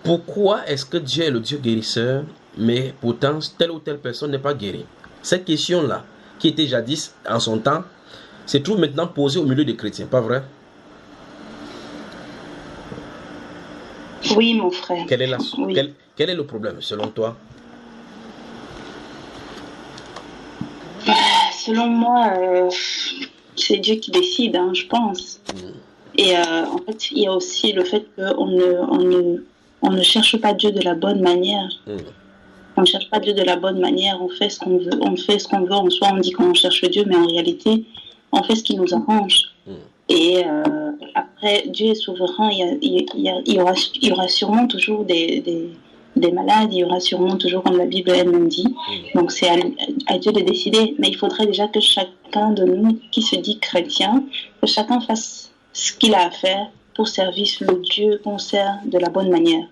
Pourquoi est-ce que Dieu est le Dieu guérisseur, mais pourtant telle ou telle personne n'est pas guérie? Cette question-là, qui était jadis en son temps, se trouve maintenant posée au milieu des chrétiens, pas vrai? Oui, mon frère. Quel est le problème selon toi? Selon moi, c'est Dieu qui décide, hein, je pense. Et en fait, il y a aussi le fait qu'on ne cherche pas Dieu de la bonne manière. On ne cherche pas Dieu de la bonne manière, on fait ce qu'on veut. On fait ce qu'on veut, en soi on dit qu'on cherche Dieu, mais en réalité, on fait ce qui nous arrange. Et après, Dieu est souverain, il y aura sûrement toujours des malades, il y aura sûrement toujours, comme la Bible elle-même dit. Donc c'est à Dieu de décider. Mais il faudrait déjà que chacun de nous qui se dit chrétien, que chacun fasse ce qu'il a à faire pour servir le Dieu qu'on sert de la bonne manière.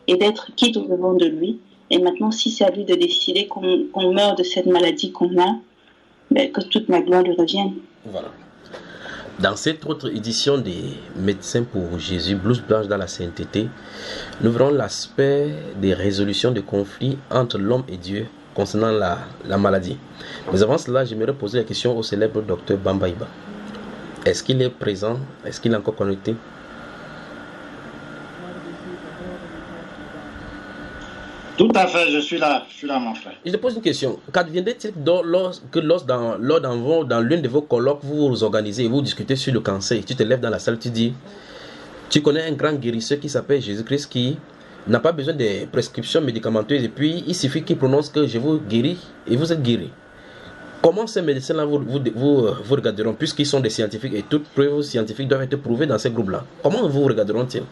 Et d'être quitte au devant de lui. Et maintenant, si c'est à lui de décider qu'on meurt de cette maladie qu'on a, ben, que toute ma gloire lui revienne. Voilà. Dans cette autre édition des Médecins pour Jésus, Blouse Blanche dans la sainteté, nous verrons l'aspect des résolutions de conflits entre l'homme et Dieu concernant la maladie. Mais avant cela, j'aimerais poser la question au célèbre docteur Bamba Iba. Est-ce qu'il est présent? Est-ce qu'il est encore connecté? Tout à fait, je suis là, mon frère. Je te pose une question. Qu'adviendrait-il lors dans l'une de vos colloques, vous vous organisez, vous discutez sur le cancer, tu te lèves dans la salle, tu dis, tu connais un grand guérisseur qui s'appelle Jésus-Christ qui n'a pas besoin de prescriptions médicamenteuses et puis il suffit qu'il prononce que je vous guéris et vous êtes guéri. Comment ces médecins-là vous regarderont puisqu'ils sont des scientifiques et toutes preuves scientifiques doivent être prouvées dans ces groupes-là? Comment vous regarderont-ils?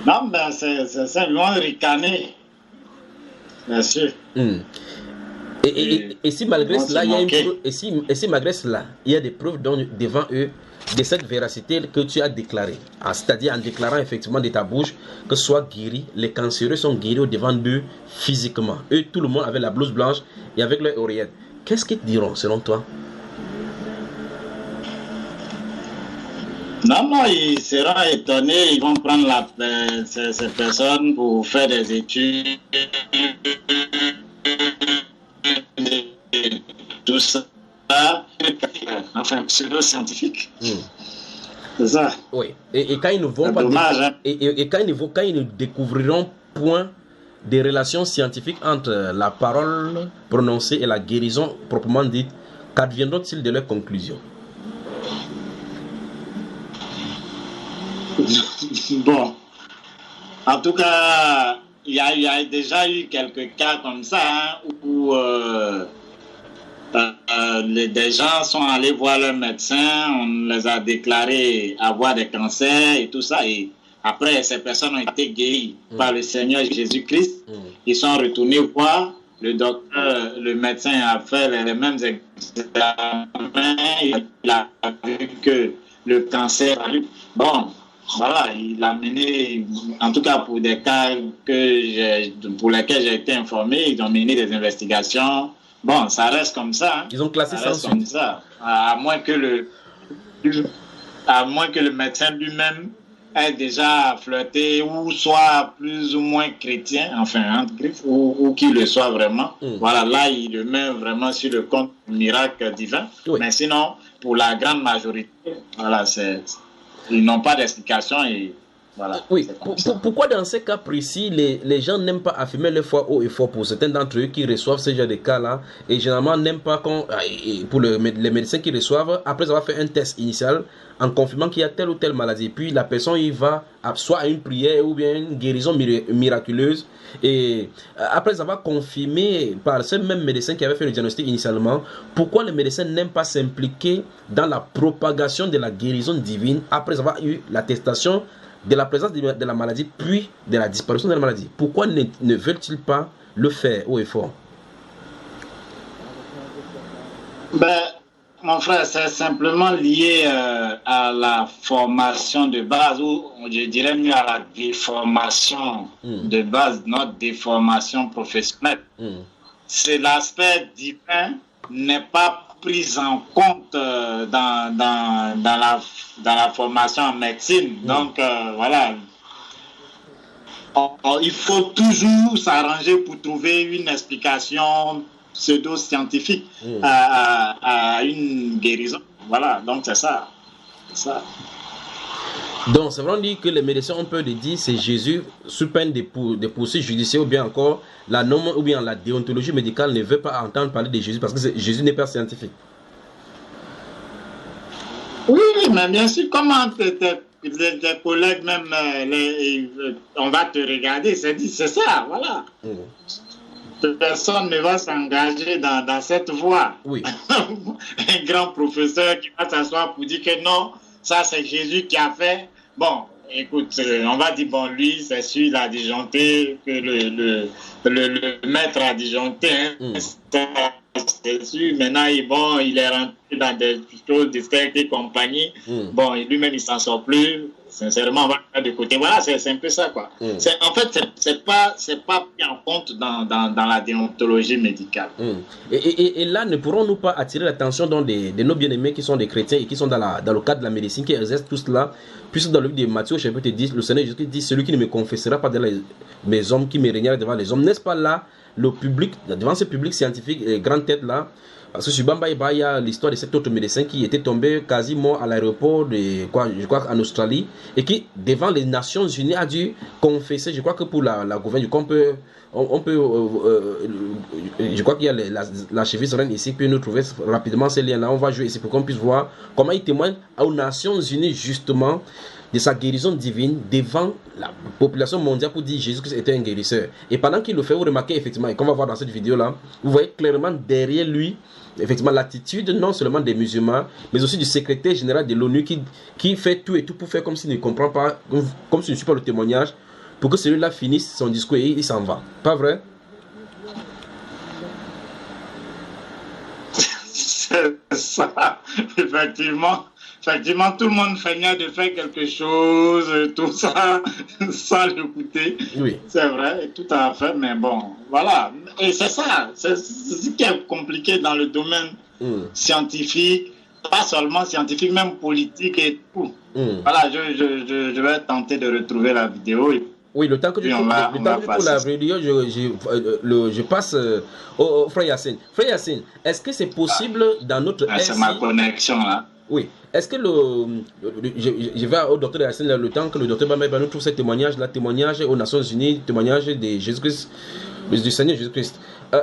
Non, ben c'est simplement ricaner, bien sûr. Et si malgré cela, il y a une preuve, et si malgré cela, il y a des preuves devant eux de cette véracité que tu as déclarée, c'est-à-dire en déclarant effectivement de ta bouche que soit guéri, les cancéreux sont guéris au devant d'eux physiquement. Eux, tout le monde avait la blouse blanche et avec leur oreillette. Qu'est-ce qu'ils diront selon toi? Non, ils seront étonnés, ils vont prendre ces personnes pour faire des études, tout ça, enfin, pseudo-scientifique. C'est ça. Oui, et quand ils ne vont pas... Dommage, hein? Et quand ils ne découvriront point des relations scientifiques entre la parole prononcée et la guérison proprement dite, qu'adviendront-ils de leurs conclusions? Bon, en tout cas, il y a déjà eu quelques cas comme ça hein, où des gens sont allés voir leur médecin, on les a déclarés avoir des cancers et tout ça, et après ces personnes ont été guéries par le Seigneur Jésus-Christ. Ils sont retournés voir le docteur, le médecin a fait les mêmes examens, il a vu que le cancer a eu. Bon, voilà, il a mené, en tout cas pour des cas pour lesquels j'ai été informé, ils ont mené des investigations. Bon, ça reste comme ça. Hein. Ils ont classé ça comme ça. À moins que le médecin lui-même ait déjà flirté ou soit plus ou moins chrétien, enfin, entre griffes, ou qu'il le soit vraiment. Voilà, là, il le met vraiment sur le compte miracle divin. Oui. Mais sinon, pour la grande majorité, voilà, ils n'ont pas d'explication et voilà. Oui, pourquoi dans ces cas précis, les gens n'aiment pas affirmer leur foi haut et fort pour certains d'entre eux qui reçoivent ce genre de cas-là et généralement n'aiment pas pour les médecins qui reçoivent, après avoir fait un test initial en confirmant qu'il y a telle ou telle maladie, puis la personne il va soit à une prière ou bien une guérison miraculeuse et après avoir confirmé par ce même médecin qui avait fait le diagnostic initialement, pourquoi les médecins n'aiment pas s'impliquer dans la propagation de la guérison divine après avoir eu l'attestation de la présence de la maladie, puis de la disparition de la maladie? Pourquoi ne veulent-ils pas le faire haut et fort? Ben, mon frère, c'est simplement lié à la formation de base, ou je dirais mieux à la déformation de base, notre déformation professionnelle. C'est l'aspect divin n'est pas prise en compte dans la formation en médecine. Donc, voilà. Il faut toujours s'arranger pour trouver une explication pseudo-scientifique à une guérison. Voilà, donc c'est ça. Donc, c'est vraiment dit que les médecins ont peur de dire c'est Jésus sous peine de poursuites judiciaires ou bien encore la norme ou bien la déontologie médicale ne veut pas entendre parler de Jésus parce que Jésus n'est pas scientifique. Oui, mais bien sûr, comment tes collègues même, on va te regarder, c'est ça, voilà. Personne ne va s'engager dans cette voie. Oui. Un grand professeur qui va s'asseoir pour dire que non, ça c'est Jésus qui a fait. Bon, écoute, on va dire, bon, lui, c'est sûr, il a disjoncté, que le maître a disjoncté, hein, c'est sûr. Maintenant, il est rentré dans des choses discrètes et compagnie. Bon, lui-même, il s'en sort plus. Sincèrement, on va le mettre de côté. Voilà, c'est un peu ça, quoi. En fait, c'est pas pris en compte dans la déontologie médicale. Et là, ne pourrons-nous pas attirer l'attention de nos bien-aimés qui sont des chrétiens et qui sont dans le cadre de la médecine, qui exercent tout cela, puisque dans le livre de Matthieu, chapitre 10, le Seigneur Jésus dit, celui qui ne me confessera pas devant mes hommes, qui me régnera devant les hommes. N'est-ce pas là, le public, devant ce public scientifique et grande tête là, Parce que sur Bambaïba, il y a l'histoire de cet autre médecin qui était tombé quasiment à l'aéroport de, je crois, en Australie, et qui, devant les Nations Unies, a dû confesser. Je crois que pour la gouvernement, je crois qu'il y a la cheville sereine ici, puis nous trouver rapidement ces liens-là. On va jouer ici pour qu'on puisse voir comment il témoigne aux Nations Unies, justement, de sa guérison divine devant la population mondiale pour dire Jésus-Christ était un guérisseur. Et pendant qu'il le fait, vous remarquez effectivement, et qu'on va voir dans cette vidéo-là, vous voyez clairement derrière lui, effectivement, l'attitude non seulement des musulmans, mais aussi du secrétaire général de l'ONU qui fait tout et tout pour faire comme s'il ne comprend pas, comme s'il ne suit pas le témoignage, pour que celui-là finisse son discours et il s'en va. Pas vrai? C'est ça, effectivement. Effectivement, tout le monde feignait de faire quelque chose, tout ça, sans l'écouter. Oui. C'est vrai, tout à fait, mais bon, voilà. Et c'est ça, c'est ce qui est compliqué dans le domaine scientifique, pas seulement scientifique, même politique et tout. Voilà, je vais tenter de retrouver la vidéo. Oui, le temps que tu trouves la vidéo, je passe au Frère Yassine. Frère Yassine, est-ce que c'est possible dans notre RC... C'est ma connexion là. Oui. Est-ce que je vais au docteur Yassine le temps que le docteur Bambaïba nous trouve ce témoignage-là, témoignage aux Nations Unies, témoignage de Jésus-Christ, du Seigneur Jésus-Christ.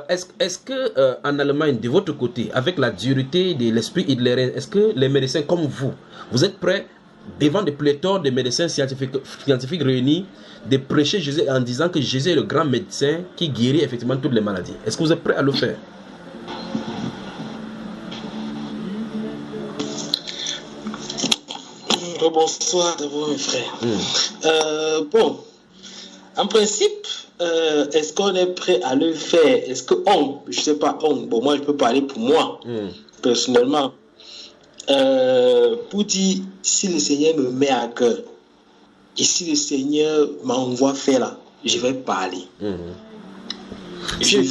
Est-ce que en Allemagne, de votre côté, avec la dureté de l'esprit hitlérien, est-ce que les médecins comme vous êtes prêts devant des pléthores de médecins scientifiques réunis, de prêcher Jésus en disant que Jésus est le grand médecin qui guérit effectivement toutes les maladies? Est-ce que vous êtes prêts à le faire? Bonsoir d'abord mes frères. Bon, en principe, est-ce qu'on est prêt à le faire? Est-ce que je sais pas, bon moi je peux parler pour moi, personnellement, pour dire si le Seigneur me met à cœur et si le Seigneur m'envoie faire là, je vais parler. S'il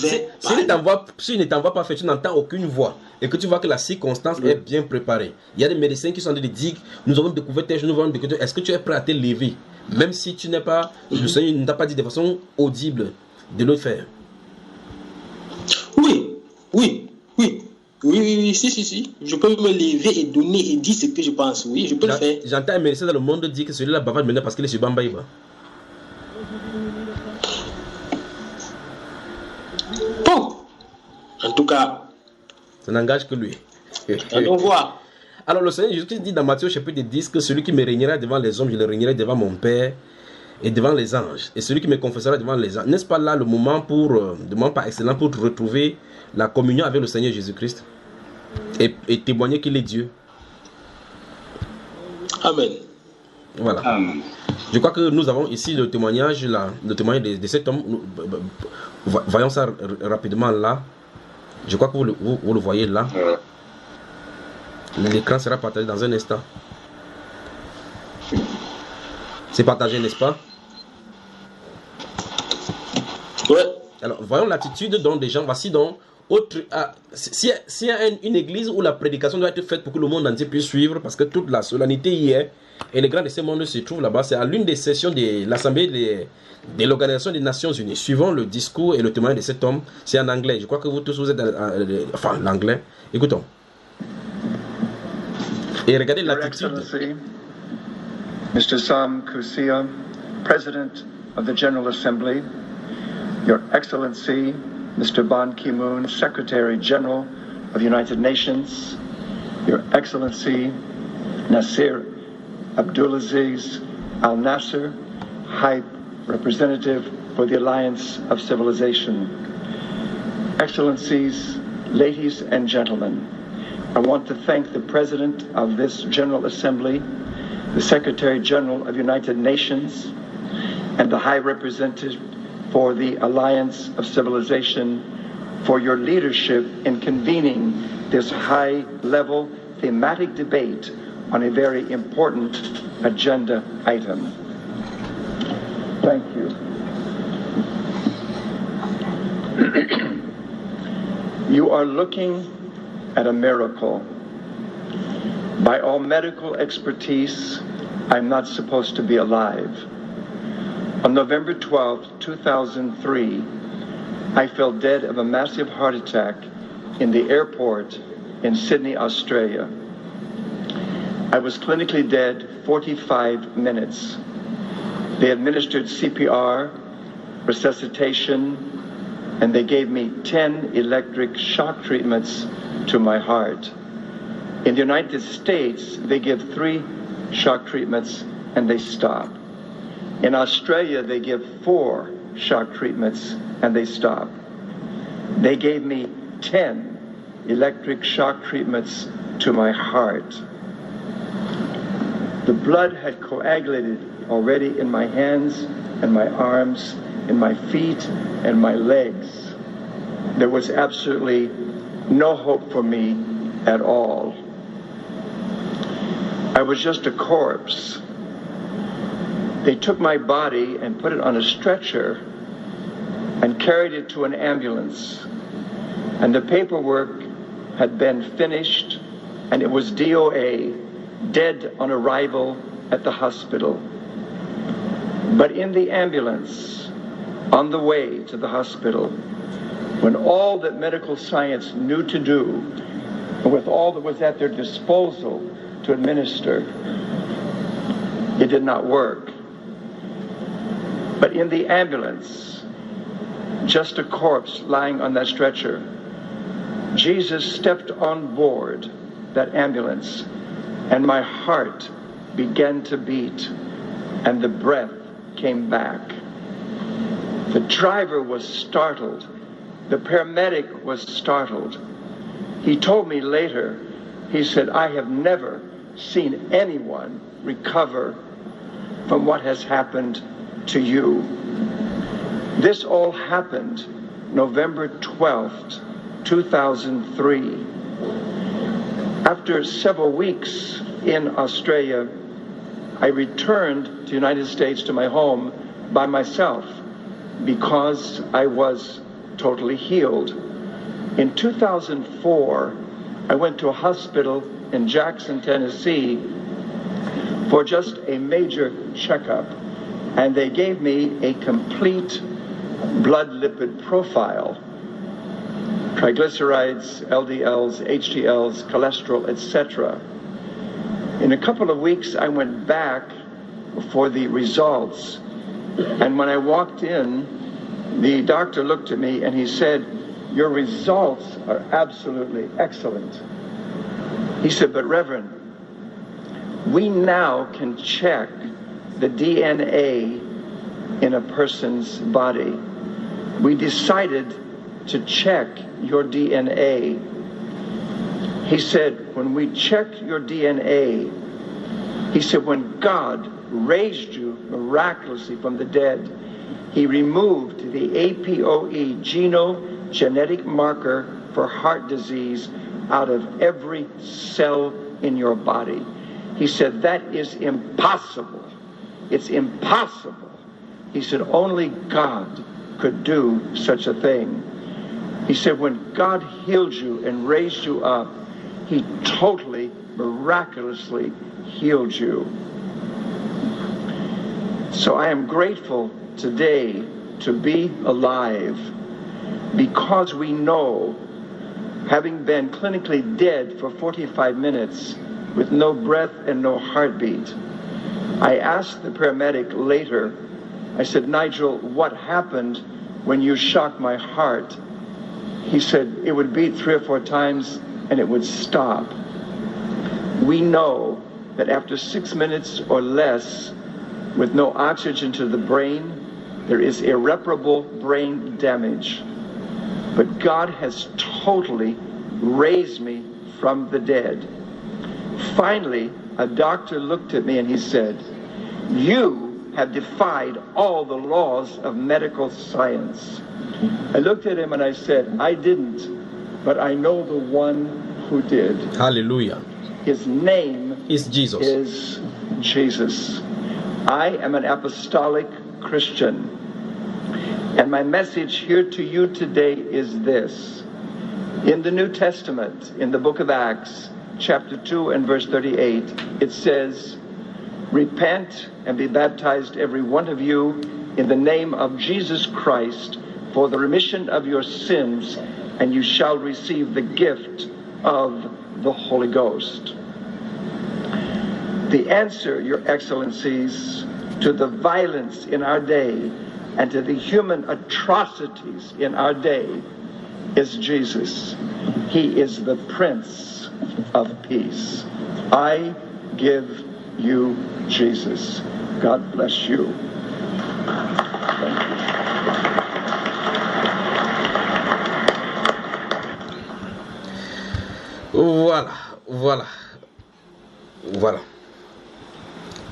ne t'envoie pas faire, tu n'entends aucune voix et que tu vois que la circonstance est bien préparée. Il y a des médecins qui sont en train de dire nous avons découvert tel jour, nous avons découvert. Est-ce que tu es prêt à te lever, même si tu n'es pas, le Seigneur ne t'a pas dit de façon audible de le faire? Oui, si. Je peux me lever et donner et dire ce que je pense. Oui, je peux le faire. J'entends un médecin dans le monde dire que celui-là bavarde maintenant parce qu'il est sur Bambaïba. Bon, en tout cas, ça n'engage que lui. On voit. Alors le Seigneur Jésus-Christ dit dans Matthieu chapitre 10 que celui qui me régnera devant les hommes, je le régnerai devant mon Père et devant les anges. Et celui qui me confessera devant les anges. N'est-ce pas là le moment par excellence pour retrouver la communion avec le Seigneur Jésus-Christ et témoigner qu'il est Dieu? Amen. Voilà. Amen. Je crois que nous avons ici le témoignage de cet homme. Voyons ça rapidement là. Je crois que vous le voyez là. L'écran sera partagé dans un instant. C'est partagé, n'est-ce pas? Ouais. Alors, voyons l'attitude dont des gens, voici donc, s'il y a une église où la prédication doit être faite pour que le monde entier puisse suivre, parce que toute la solennité y est, et les grands de ce monde se trouvent là-bas, c'est à l'une des sessions de l'Assemblée de l'Organisation des Nations Unies. Suivant le discours et le témoignage de cet homme, c'est en anglais. Je crois que vous tous, vous êtes enfin, l'anglais. Écoutons. Et regardez l'attitude. Mr. Sam Kusia, President of the General Assembly, Your Excellency, Mr. Ban Ki-moon, Secretary General of the United Nations, Your Excellency, Nasir Abdulaziz Al Nasser, High Representative for the Alliance of Civilization. Excellencies, ladies and gentlemen, I want to thank the President of this General Assembly, the Secretary General of the United Nations, and the High Representative for the Alliance of Civilization for your leadership in convening this high-level thematic debate on a very important agenda item. Thank you. You are looking at a miracle. By all medical expertise, I'm not supposed to be alive. On November 12, 2003, I fell dead of a massive heart attack in the airport in Sydney, Australia. I was clinically dead 45 minutes. They administered CPR, resuscitation, and they gave me 10 electric shock treatments to my heart. In the United States, they give 3 shock treatments and they stop. In Australia, they give 4 shock treatments and they stop. They gave me 10 electric shock treatments to my heart. The blood had coagulated already in my hands and my arms, in my feet and my legs. There was absolutely no hope for me at all. I was just a corpse. They took my body and put it on a stretcher and carried it to an ambulance. And the paperwork had been finished, and it was DOA, dead on arrival at the hospital. But in the ambulance, on the way to the hospital, when all that medical science knew to do, and with all that was at their disposal to administer, it did not work. But in the ambulance, just a corpse lying on that stretcher, Jesus stepped on board that ambulance, and my heart began to beat, and the breath came back. The driver was startled. The paramedic was startled. He told me later, he said, I have never seen anyone recover from what has happened to you. This all happened November 12th, 2003. After several weeks in Australia, I returned to the United States to my home by myself because I was totally healed. In 2004, I went to a hospital in Jackson, Tennessee for just a major checkup, and they gave me a complete blood lipid profile. Triglycerides, LDLs, HDLs, cholesterol, etc. In a couple of weeks, I went back for the results. And when I walked in, the doctor looked at me and he said, your results are absolutely excellent. He said, but Reverend, we now can check the DNA in a person's body. We decided to check your DNA. He said, when we checked your DNA, he said, when God raised you miraculously from the dead, he removed the APOE genetic marker for heart disease out of every cell in your body. He said, that is impossible. It's impossible. He said, only God could do such a thing. He said, when God healed you and raised you up, he totally, miraculously healed you. So I am grateful today to be alive because we know, having been clinically dead for 45 minutes with no breath and no heartbeat, I asked the paramedic later, I said, Nigel, what happened when you shocked my heart? He said, it would beat 3 or 4 times and it would stop. We know that after 6 minutes or less, with no oxygen to the brain, there is irreparable brain damage. But God has totally raised me from the dead. Finally, a doctor looked at me and he said, you have defied all the laws of medical science. I looked at him and I said, I didn't, but I know the one who did. Hallelujah. His name is Jesus. Is Jesus. I am an apostolic Christian. And my message here to you today is this. In the New Testament, in the book of Acts, chapter 2 and verse 38, it says, repent and be baptized every one of you in the name of Jesus Christ for the remission of your sins, and you shall receive the gift of the Holy Ghost. The answer, Your Excellencies, to the violence in our day and to the human atrocities in our day is Jesus. He is the Prince of Peace. I give you Jesus. God bless you. Thank you. Voilà.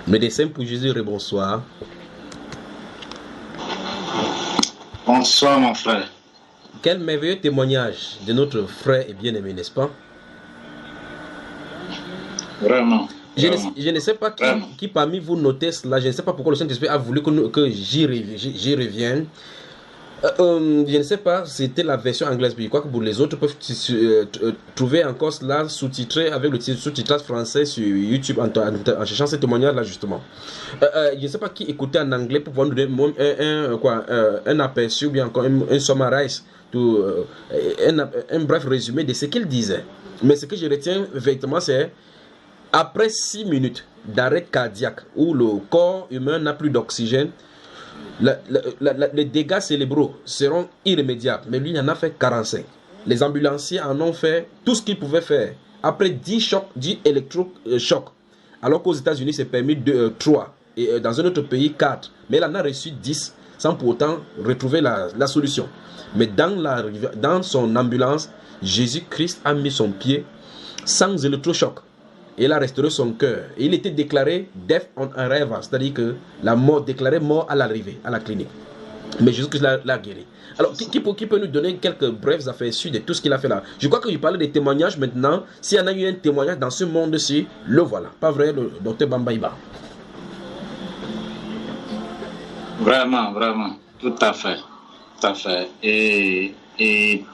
Médecin pour Jésus, bonsoir. Bonsoir, mon frère. Quel merveilleux témoignage de notre frère et bien-aimé, n'est-ce pas? Vraiment. Je ne sais pas qui parmi vous notait cela. Je ne sais pas pourquoi le Saint-Esprit a voulu que j'y revienne. Je ne sais pas, c'était la version anglaise, mais je crois que pour les autres peuvent trouver encore cela sous-titré avec le sous-titrage français sur YouTube en cherchant ces témoignages-là justement. Je ne sais pas qui écoutait en anglais pour pouvoir nous donner un aperçu ou bien encore un summarize, un bref résumé de ce qu'il disait. Mais ce que je retiens effectivement, c'est après 6 minutes d'arrêt cardiaque où le corps humain n'a plus d'oxygène, les dégâts cérébraux seront irrémédiables, mais lui il en a fait 45. Les ambulanciers en ont fait tout ce qu'ils pouvaient faire. Après 10 électrochocs, alors qu'aux États-Unis c'est permis 3 et dans un autre pays 4, mais il en a reçu 10 sans pour autant retrouver la solution. Mais dans son ambulance, Jésus-Christ a mis son pied sans électrochoc. Et il a restauré son cœur. Et il était déclaré death on arrival, c'est-à-dire que la mort, déclaré mort à l'arrivée, à la clinique. Mais Jésus-Christ l'a guéri. Alors, qui peut nous donner quelques brefs aperçus de tout ce qu'il a fait là? Je crois que je parlais des témoignages maintenant. S'il y en a eu un témoignage dans ce monde-ci, le voilà. Pas vrai, le docteur Bambaïba? Vraiment, tout à fait. Et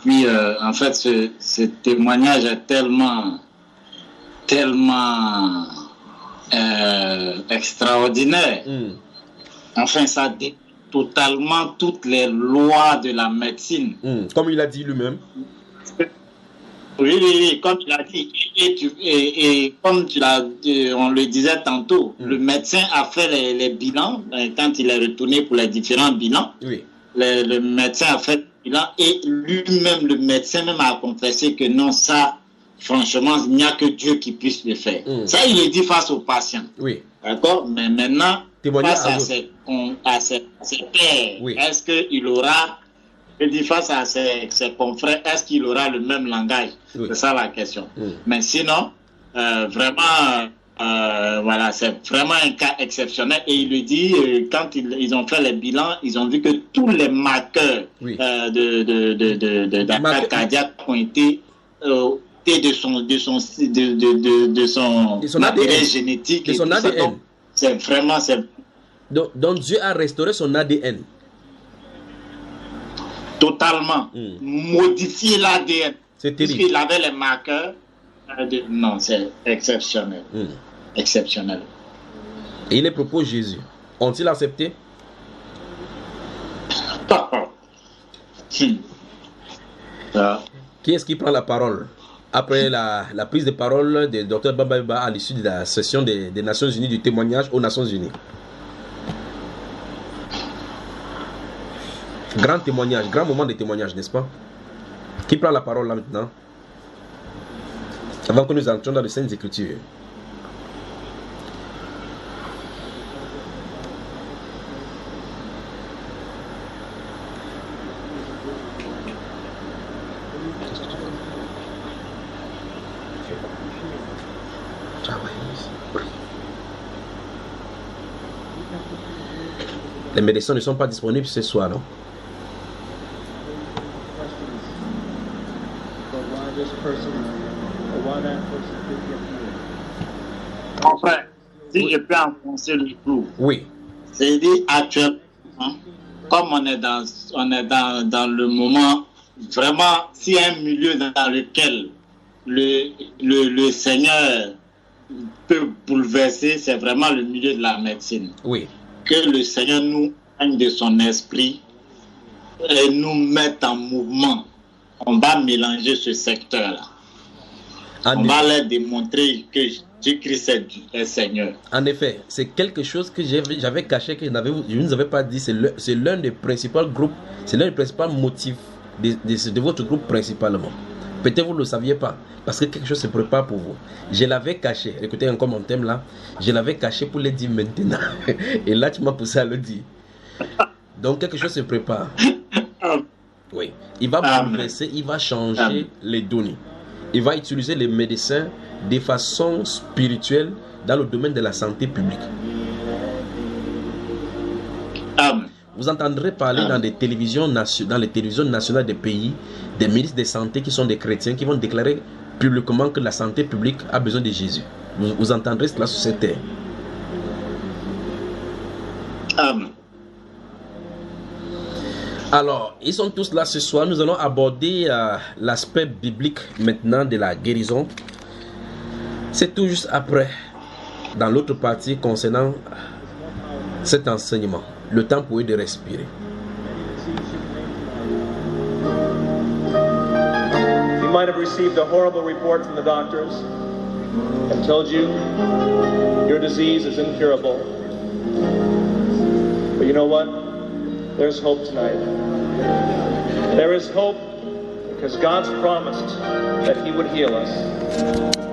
puis, en fait, ce témoignage est tellement extraordinaire. Enfin, ça dit totalement toutes les lois de la médecine. Comme il a dit lui-même. Oui, comme il a dit. Et comme on le disait tantôt, le médecin a fait les bilans quand il est retourné pour les différents bilans. Oui. Le médecin a fait le bilan et lui-même, le médecin même a confessé que non, ça, franchement, il n'y a que Dieu qui puisse le faire. Ça, il le dit face aux patients. Oui. D'accord? Mais maintenant, face à ses pairs, oui. Est-ce qu'il aura, je dis face à ses confrères, est-ce qu'il aura le même langage? Oui. C'est ça la question. Mais sinon, vraiment, voilà, c'est vraiment un cas exceptionnel. Et il le dit, quand ils ont fait les bilans, ils ont vu que tous les marqueurs d'attaque cardiaque ont été de son ADN génétique. De son ADN. C'est vraiment... Donc Dieu a restauré son ADN. Totalement. Modifié l'ADN. C'est terrible. Puisqu'il avait les marqueurs. Non, c'est exceptionnel. Exceptionnel. Et il les propose Jésus. Ont-ils accepté? Qui est-ce qui prend la parole? Après la prise de parole du Dr Bambaïba à l'issue de la session des Nations Unies, du témoignage aux Nations Unies. Grand témoignage, grand moment de témoignage, n'est-ce pas? Qui prend la parole là maintenant? Avant que nous entrions dans les Saintes Écritures. Les médecins ne sont pas disponibles ce soir, non? Mon frère, si je peux enfoncer le clou. Oui. C'est-à-dire actuellement, comme on est dans le moment, vraiment, s'il y a un milieu dans lequel le Seigneur peut bouleverser, c'est vraiment le milieu de la médecine. Oui. Que le Seigneur nous gagne de son esprit et nous mette en mouvement. on va mélanger ce secteur-là. On va leur démontrer que Jésus-Christ est Seigneur. En effet, c'est quelque chose que j'avais caché, que je ne vous avais pas dit. C'est l'un des principaux groupes, c'est l'un des principaux motifs de votre groupe principalement. Peut-être vous ne le saviez pas, parce que quelque chose se prépare pour vous. Je l'avais caché, écoutez encore mon thème là, je l'avais caché pour le dire maintenant. Et là, tu m'as poussé à le dire. Donc quelque chose se prépare. Oui, il va bouleverser, il va changer les données. Il va utiliser les médecins de façon spirituelle dans le domaine de la santé publique. Vous entendrez parler dans les télévisions nationales des pays, des ministres de santé qui sont des chrétiens, qui vont déclarer publiquement que la santé publique a besoin de Jésus. Vous entendrez cela sur cette terre. Alors, ils sont tous là ce soir. Nous allons aborder l'aspect biblique maintenant de la guérison. C'est tout juste après, dans l'autre partie concernant cet enseignement. Le temps pour eux de respirer. You might have received a horrible report from the doctors and told you your disease is incurable. But you know what? There's hope tonight. There is hope because God's promised that He would heal us.